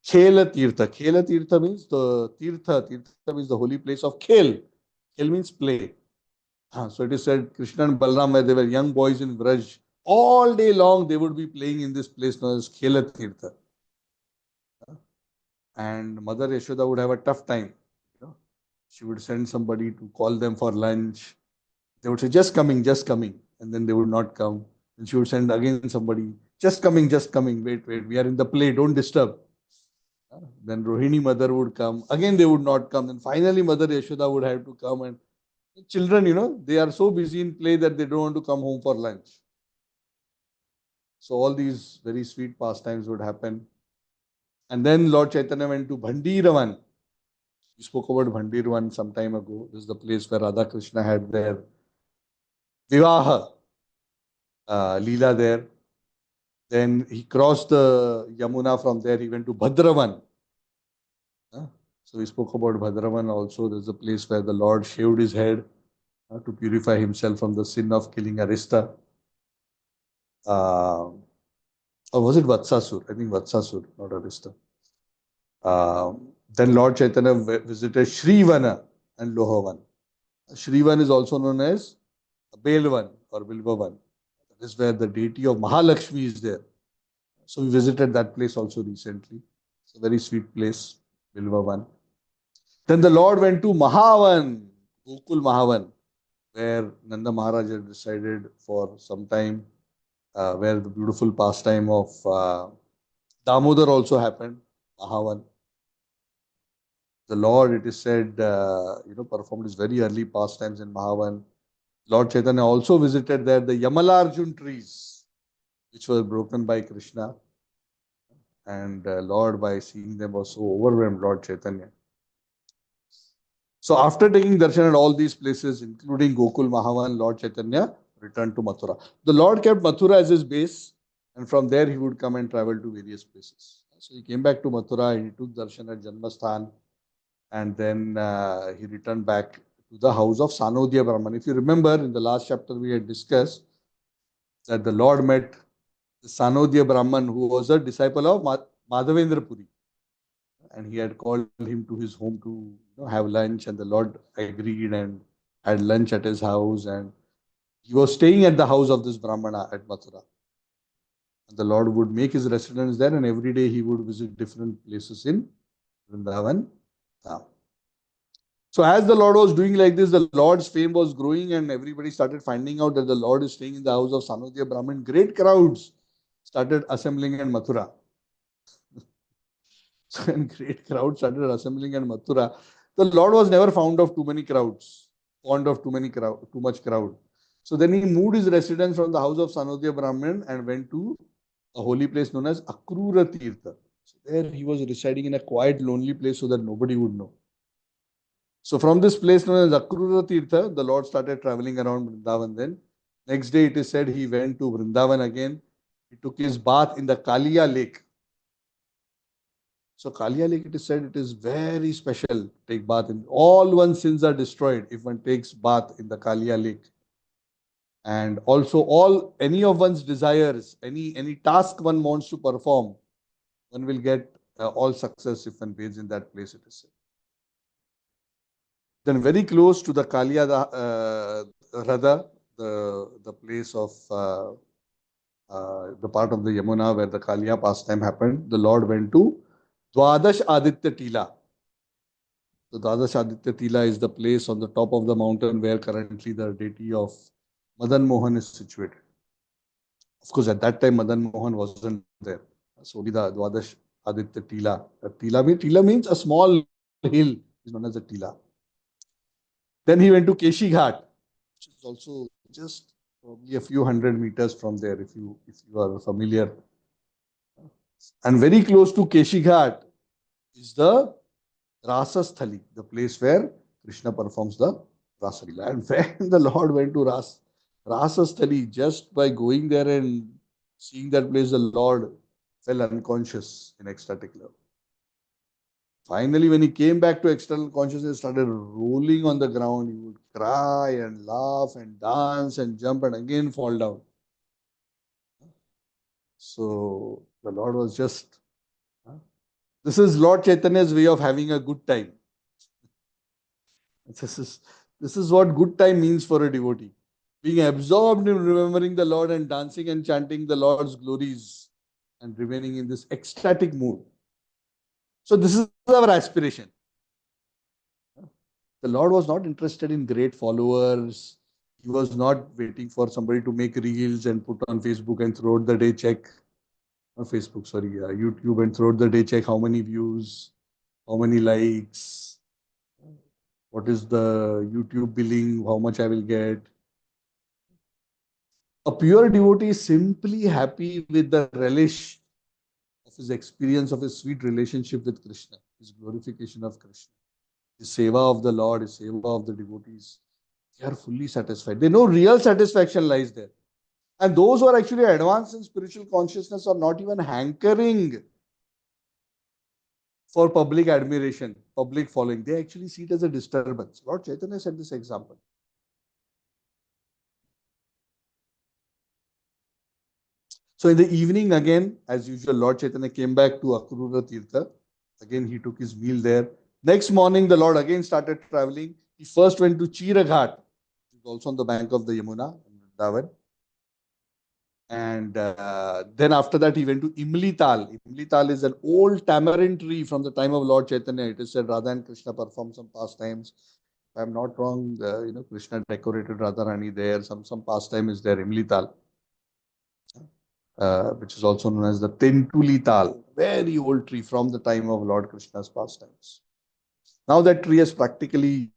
Khela Tirtha. Khela Tirtha means the Tirtha. Tirtha means the holy place of Khel. Khel means play. So it is said Krishna and Balram, when they were young boys in Vraj, all day long they would be playing in this place known as Khela Tirtha. And Mother Yashoda would have a tough time. She would send somebody to call them for lunch. They would say, just coming, just coming. And then they would not come. And she would send again somebody, just coming, wait, we are in the play, don't disturb. Then Rohini mother would come. Again, they would not come. And finally, Mother Yashoda would have to come. And children, they are so busy in play that they don't want to come home for lunch. So all these very sweet pastimes would happen. And then Lord Chaitanya went to Bhandiravan. We spoke about Bhandirvan some time ago. This is the place where Radha Krishna had their Vivaha, Lila there. Then he crossed the Yamuna. From there he went to Bhadravan. So we spoke about Bhadravan also. There's a place where the Lord shaved his head to purify himself from the sin of killing Arista. Or was it Vatsasur? I think Vatsasur, not Arista. Then Lord Chaitanya visited Shrivana and Lohavan. Shrivan is also known as Belvan or Bilvavan. That is where the deity of Mahalakshmi is there. So we visited that place also recently. It's a very sweet place, Bilvavan. Then the Lord went to Mahavan, Gokul Mahavan, where Nanda Maharaj had resided for some time, where the beautiful pastime of Damodar also happened, Mahavan. The Lord, it is said, performed his very early pastimes in Mahavan. Lord Chaitanya also visited there the Yamalarjun trees, which were broken by Krishna. And Lord, by seeing them, was so overwhelmed, Lord Chaitanya. So after taking darshan at all these places, including Gokul Mahavan, Lord Chaitanya returned to Mathura. The Lord kept Mathura as his base, and from there he would come and travel to various places. So he came back to Mathura, he took darshan at Janmasthan, and then he returned back to the house of Sanodya Brahman. If you remember, in the last chapter we had discussed that the Lord met the Sanodya Brahman, who was a disciple of Madhavendra Puri. And he had called him to his home to have lunch, and the Lord agreed and had lunch at his house. And he was staying at the house of this Brahmana at Mathura. And the Lord would make his residence there, and every day he would visit different places in Vrindavan. So as the Lord was doing like this, the Lord's fame was growing, and everybody started finding out that the Lord is staying in the house of Sanodya Brahman. Great crowds started assembling in Mathura. So when great crowds started assembling in Mathura, the Lord was never fond of too much crowd. So then he moved his residence from the house of Sanodya Brahman and went to a holy place known as Akrura Tirtha. So there he was residing in a quiet, lonely place so that nobody would know. So from this place known as Akrura Tirtha, the Lord started traveling around Vrindavan then. Next day it is said he went to Vrindavan again. He took his bath in the Kaliya lake. So Kaliya lake, it is said, it is very special. Take bath in all one's sins are destroyed if one takes bath in the Kaliya lake. And also any of one's desires, any task one wants to perform, one will get all success if one bathes in that place, it is said. Then very close to the Kaliya Radha, the place of the part of the Yamuna where the Kaliya pastime happened, the Lord went to Dwadash Aditya Tila. The Dwadash Aditya Tila is the place on the top of the mountain where currently the deity of Madan Mohan is situated. Of course, at that time, Madan Mohan wasn't there. So only the Dwadash Aditya Tila. Tila means a small hill is known as a Tila. Then he went to Keshi Ghat, which is also just probably a few hundred meters from there, if you are familiar. And very close to Keshi Ghat is the Rasasthali, the place where Krishna performs the Rasa Leela. And when the Lord went to Rasasthali, just by going there and seeing that place, the Lord fell unconscious in ecstatic love. Finally, when he came back to external consciousness, started rolling on the ground. He would cry and laugh and dance and jump and again fall down. So the Lord was just... This is Lord Chaitanya's way of having a good time. This is what good time means for a devotee. Being absorbed in remembering the Lord and dancing and chanting the Lord's glories and remaining in this ecstatic mood. So this is our aspiration. The Lord was not interested in great followers. He was not waiting for somebody to make reels and put on Facebook and throughout the day check. Not Facebook, sorry, YouTube, and throughout the day check how many views, how many likes, what is the YouTube billing, how much I will get. A pure devotee is simply happy with the relish of his experience of his sweet relationship with Krishna, his glorification of Krishna. his seva of the Lord, his seva of the devotees, they are fully satisfied. They know real satisfaction lies there. And those who are actually advanced in spiritual consciousness are not even hankering for public admiration, public following. They actually see it as a disturbance. Lord Chaitanya said this example. So in the evening, again, as usual, Lord Chaitanya came back to Akrura Tirtha. Again, he took his meal there. Next morning, the Lord again started traveling. He first went to Chiraghat, which is also on the bank of the Yamuna in Vrindavan. And then after that, he went to Imlital. Imlital is an old tamarind tree from the time of Lord Chaitanya. It is said Radha and Krishna performed some pastimes. If I'm not wrong, Krishna decorated Radharani there. Some pastime is there, Imlital. Which is also known as the Tentuli Tal, very old tree from the time of Lord Krishna's pastimes. Now that tree has practically,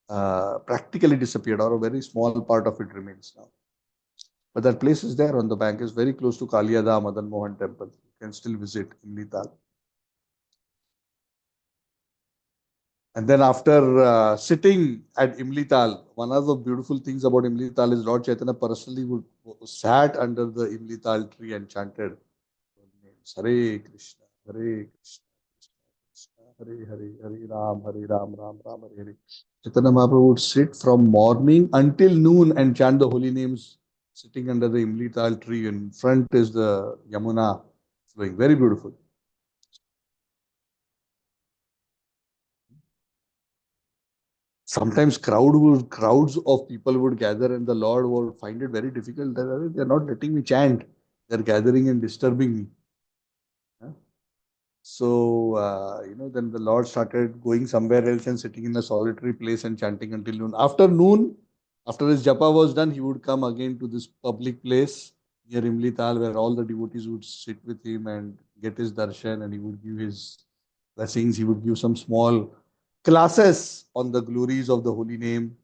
practically disappeared, or a very small part of it remains now. But that place is there on the bank, is very close to Kaliyada Madan Mohan temple. You can still visit Imlital. And then after sitting at Imlital, one of the beautiful things about Imlital is Lord Chaitanya personally would sat under the Imlital tree and chanted Hare Krishna, Hare Krishna, Krishna, Hare Hare, Hare Ram, Ram Ram, Hare Hare. Chaitanya Mahaprabhu would sit from morning until noon and chant the holy names, sitting under the Imlital tree. In front is the Yamuna flowing. Very beautiful. Sometimes crowds of people would gather and the Lord would find it very difficult. They are not letting me chant. They are gathering and disturbing me. So, then the Lord started going somewhere else and sitting in a solitary place and chanting until noon. After noon, after his japa was done, he would come again to this public place near Imlital where all the devotees would sit with him and get his darshan, and he would give his blessings. He would give some small classes on the glories of the holy name.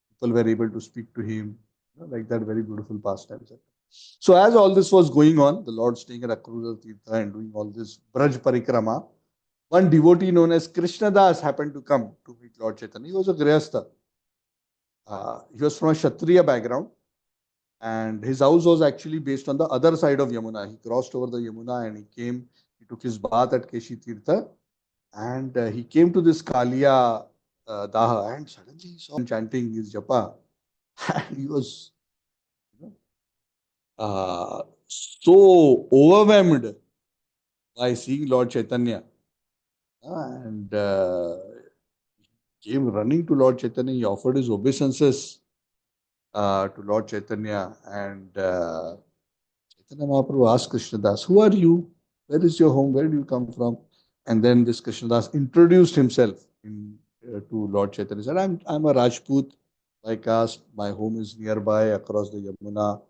People were able to speak to him, like that very beautiful pastime. So as all this was going on, the Lord staying at Akrura Tirtha and doing all this Braj Parikrama, one devotee known as Krishna Das happened to come to meet Lord Chaitanya. He was a Grihastha. He was from a Kshatriya background, and his house was actually based on the other side of Yamuna. He crossed over the Yamuna and he took his bath at Keshi Tirtha, and he came to this Kaliya Daha, and suddenly he saw him chanting his japa. And he was so overwhelmed by seeing Lord Chaitanya, and came running to Lord Chaitanya. He offered his obeisances to Lord Chaitanya, and Chaitanya Mahaprabhu asked Krishnadas, "Who are you? Where is your home? Where do you come from?" And then this Krishnadas introduced himself to Lord Chaitanya. He said, I'm a Rajput by caste. My home is nearby across the Yamuna.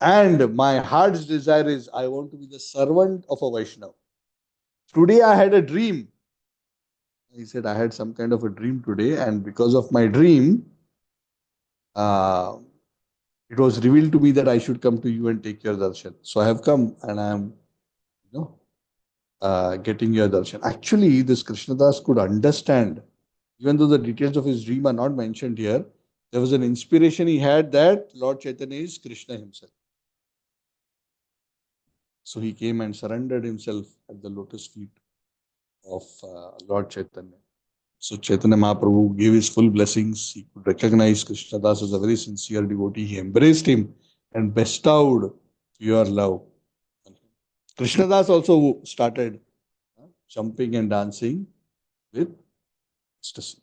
And my heart's desire is I want to be the servant of a Vaishnava. Today I had a dream. He said, I had some kind of a dream today, and because of my dream, it was revealed to me that I should come to you and take your darshan. So I have come and I am, getting your darshan. Actually, this Krishnadas could understand, even though the details of his dream are not mentioned here, there was an inspiration he had that Lord Chaitanya is Krishna himself. So he came and surrendered himself at the lotus feet of Lord Chaitanya. So Chaitanya Mahaprabhu gave his full blessings. He could recognize Krishnadas as a very sincere devotee. He embraced him and bestowed pure love on him. Krishnadas also started jumping and dancing with ecstasy.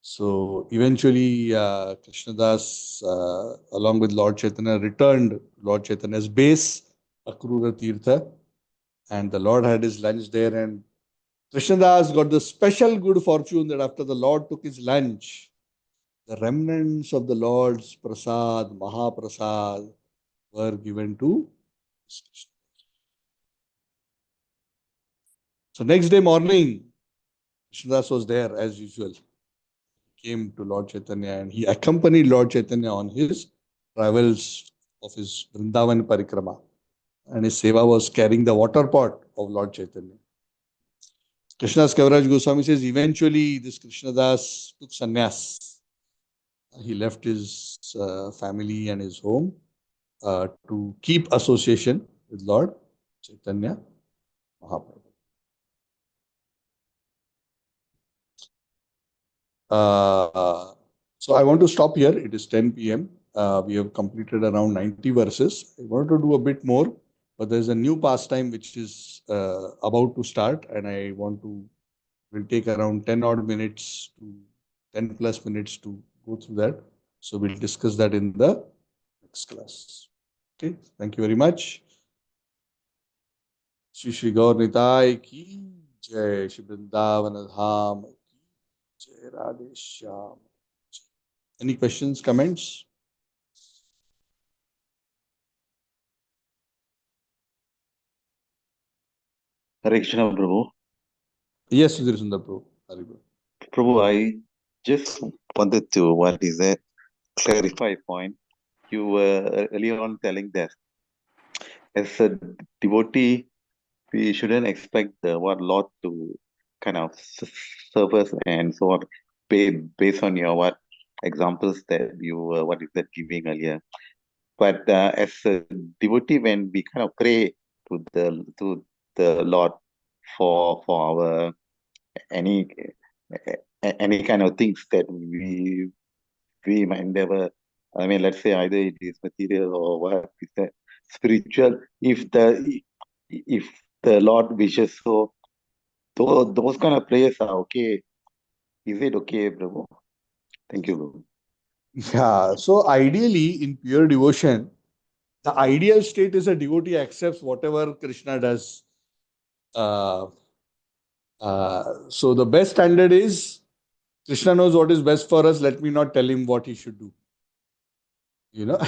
So eventually, Krishnadas, along with Lord Chaitanya, returned to Lord Chaitanya's base, Akrura Tirtha, and the Lord had his lunch there. And Krishnadas got the special good fortune that after the Lord took his lunch, the remnants of the Lord's prasad, Mahaprasad, were given to Krishna. So next day morning, Krishnadas was there as usual. Came to Lord Chaitanya and he accompanied Lord Chaitanya on his travels of his Vrindavan Parikrama. And his seva was carrying the water pot of Lord Chaitanya. Krishnadas Kaviraj Goswami says eventually this Krishnadas took sannyas. He left his family and his home to keep association with Lord Chaitanya Mahaprabhu. So I want to stop here. It is 10 p.m. We have completed around 90 verses. I wanted to do a bit more, but there's a new pastime which is about to start, and I want to will take around 10 odd minutes to 10 plus minutes to go through that. So we'll discuss that in the next class. Okay, thank you very much. Shri Shri Gaur Nitai ki jai, Shri Vrindavan Dham ki jai, Radhe Shyam. Any questions, comments? Hare Krishna, Prabhu. Yes, Sudhir Sundar Prabhu. Haribol. Prabhu, I just wanted to, what is that, clarify a point. You were earlier on telling that as a devotee, we shouldn't expect the what Lord to kind of serve us and so on, based on your what examples that you were, what is that, giving earlier. But as a devotee, when we kind of pray to the Lord for our any any kind of things that we might never, I mean, let's say either it is material or what is that spiritual. If the Lord wishes so, those kind of prayers are okay. Is it okay, Prabhu? Thank you, Prabhu. Yeah, so ideally in pure devotion, the ideal state is a devotee accepts whatever Krishna does. Uh, so the best standard is Krishna knows what is best for us. Let me not tell him what he should do. You know,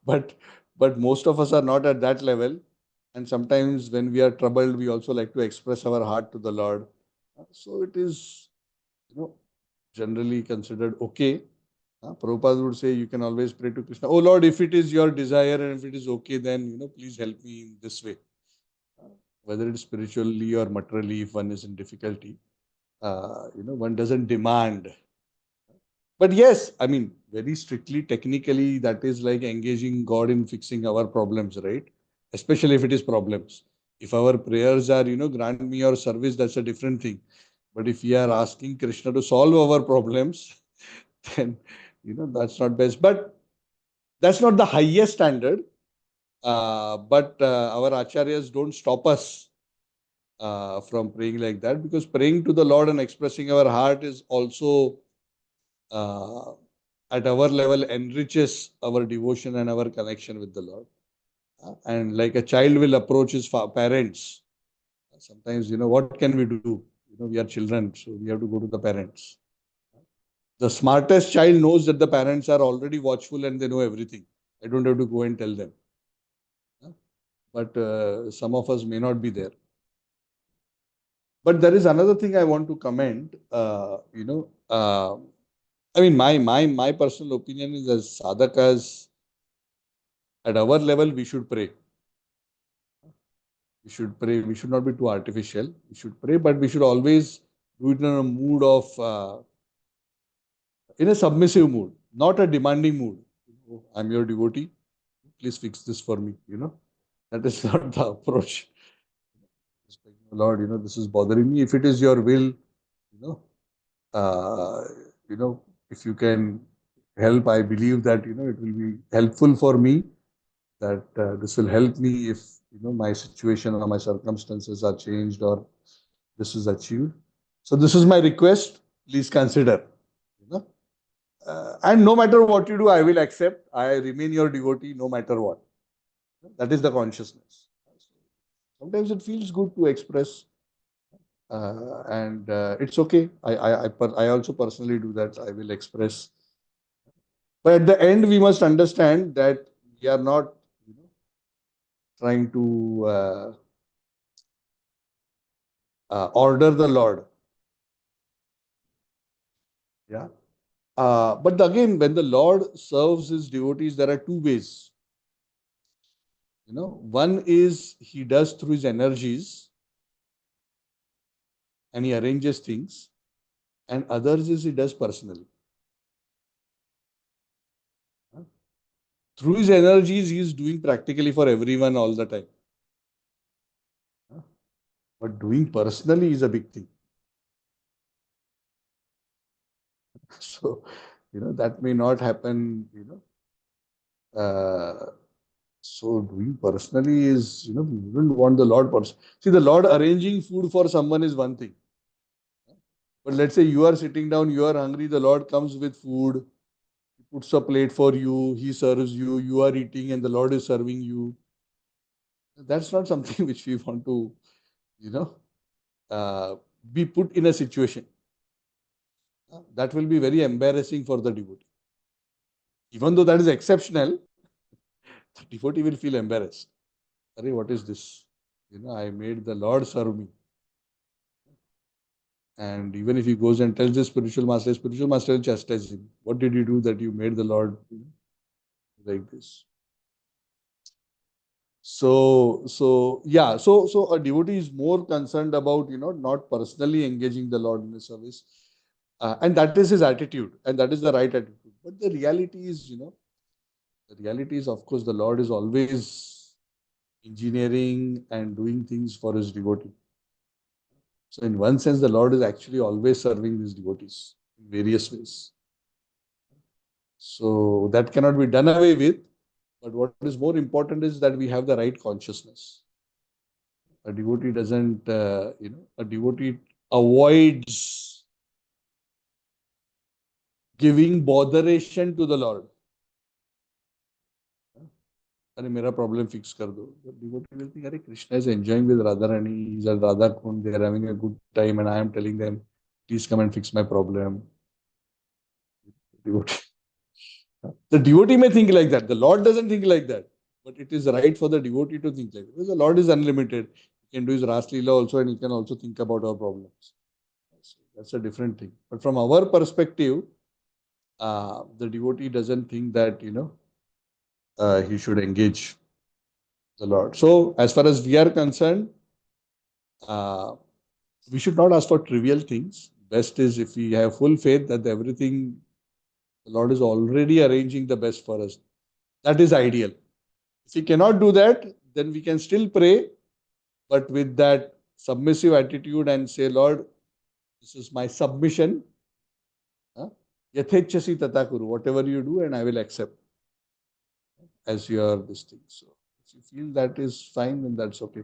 but most of us are not at that level, and sometimes when we are troubled, we also like to express our heart to the Lord. So it is, generally considered okay. Prabhupada would say you can always pray to Krishna. Oh Lord, if it is your desire and if it is okay, then please help me in this way. Whether it is spiritually or materially, if one is in difficulty, one doesn't demand. But yes, I mean, very strictly, technically, that is like engaging God in fixing our problems, right? Especially if it is problems. If our prayers are, grant me your service, that's a different thing. But if we are asking Krishna to solve our problems, then, that's not best. But that's not the highest standard. But our acharyas don't stop us from praying like that, because praying to the Lord and expressing our heart is also uh, at our level enriches our devotion and our connection with the Lord. And like a child will approach his parents. Sometimes, what can we do? We are children, so we have to go to the parents. The smartest child knows that the parents are already watchful and they know everything. I don't have to go and tell them. But some of us may not be there. But there is another thing I want to comment. I mean, my personal opinion is, as sadhakas, at our level, we should pray. We should pray. We should not be too artificial. We should pray, but we should always do it in a mood of, in a submissive mood, not a demanding mood. I'm your devotee. Please fix this for me. That is not the approach. Lord, this is bothering me. If it is your will, uh, if you can help, I believe that, it will be helpful for me, that this will help me if, my situation or my circumstances are changed or this is achieved. So this is my request. Please consider, and no matter what you do, I will accept. I remain your devotee no matter what. That is the consciousness. Sometimes it feels good to express, and it's okay. I also personally do that. I will express. But at the end, we must understand that we are not trying to order the Lord. Yeah. But again, when the Lord serves his devotees, there are two ways. One is he does through his energies. and he arranges things, and others is he does personally. Through his energies, he is doing practically for everyone all the time. But doing personally is a big thing. So, that may not happen, so doing personally is, we wouldn't want the Lord person. See, the Lord arranging food for someone is one thing. But let's say you are sitting down, you are hungry, the Lord comes with food, he puts a plate for you, he serves you, you are eating and the Lord is serving you. That's not something which we want to, uh, be put in a situation. That will be very embarrassing for the devotee. Even though that is exceptional, the devotee will feel embarrassed. Arey, what is this? I made the Lord serve me. And even if he goes and tells the spiritual master will chastise him. What did you do that you made the Lord like this? So yeah, so a devotee is more concerned about not personally engaging the Lord in the service, and that is his attitude, and that is the right attitude. But the reality is, of course, the Lord is always engineering and doing things for his devotee. So in one sense, the Lord is actually always serving his devotees in various ways. So that cannot be done away with. But what is more important is that we have the right consciousness. A devotee doesn't, a devotee avoids giving botheration to the Lord. अरे मेरा problem fix कर दो. The devotee will think, अरे Krishna is enjoying with Radharani, he's at Radha Kund, they are having a good time, and I am telling them, please come and fix my problem. Devotee. The devotee may think like that. The Lord doesn't think like that. But it is right for the devotee to think like that. Because the Lord is unlimited. He can do his Ras Lila also, and he can also think about our problems. So that's a different thing. But from our perspective, the devotee doesn't think that, he should engage the Lord. So as far as we are concerned, we should not ask for trivial things. Best is if we have full faith that everything the Lord is already arranging the best for us. That is ideal. If we cannot do that, then we can still pray, but with that submissive attitude and say, Lord, this is my submission. Yathechasi tata kuru. Whatever you do, and I will accept as your this thing. So if you feel that is fine, then that's okay.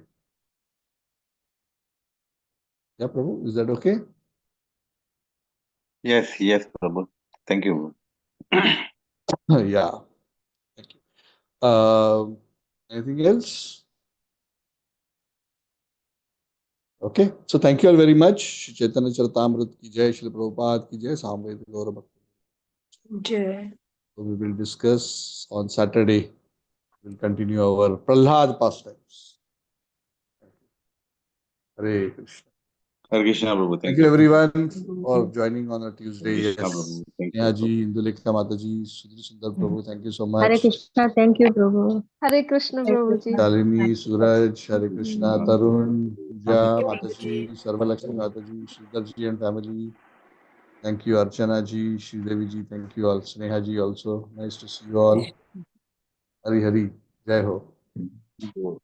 Yeah, Prabhu, is that okay? Yes, Prabhu. Thank you. Yeah. Thank you. Anything else? Okay. So thank you all very much. Chaitanya Charitamrita ki jai, Srila Prabhupada ki jai, Samved Gaura Bhakti. Jai. So we will discuss on Saturday. We'll continue our Prahlad pastimes. Hare Krishna. Hare Krishna, Prabhu. Thank you everyone for joining on a Hare Tuesday. Krishna, Yes. Prabhu. Thank you. Nehaji, Indulekha Mataji, Sudri Sundar Prabhu, thank you so Hare much. Krishna. Thank you, Prabhu. Hare Krishna, Hare Prabhuji. Krishna. Shalini, Suraj, Hare Krishna, Tarun, Pooja, Thank Mataji, Sarvalakshmi Mataji, Sridharji and family. Thank you, Archana ji, Sridevi ji, thank you all. Sneha ji also. Nice to see you all. Hari Hari. Jai Ho. you.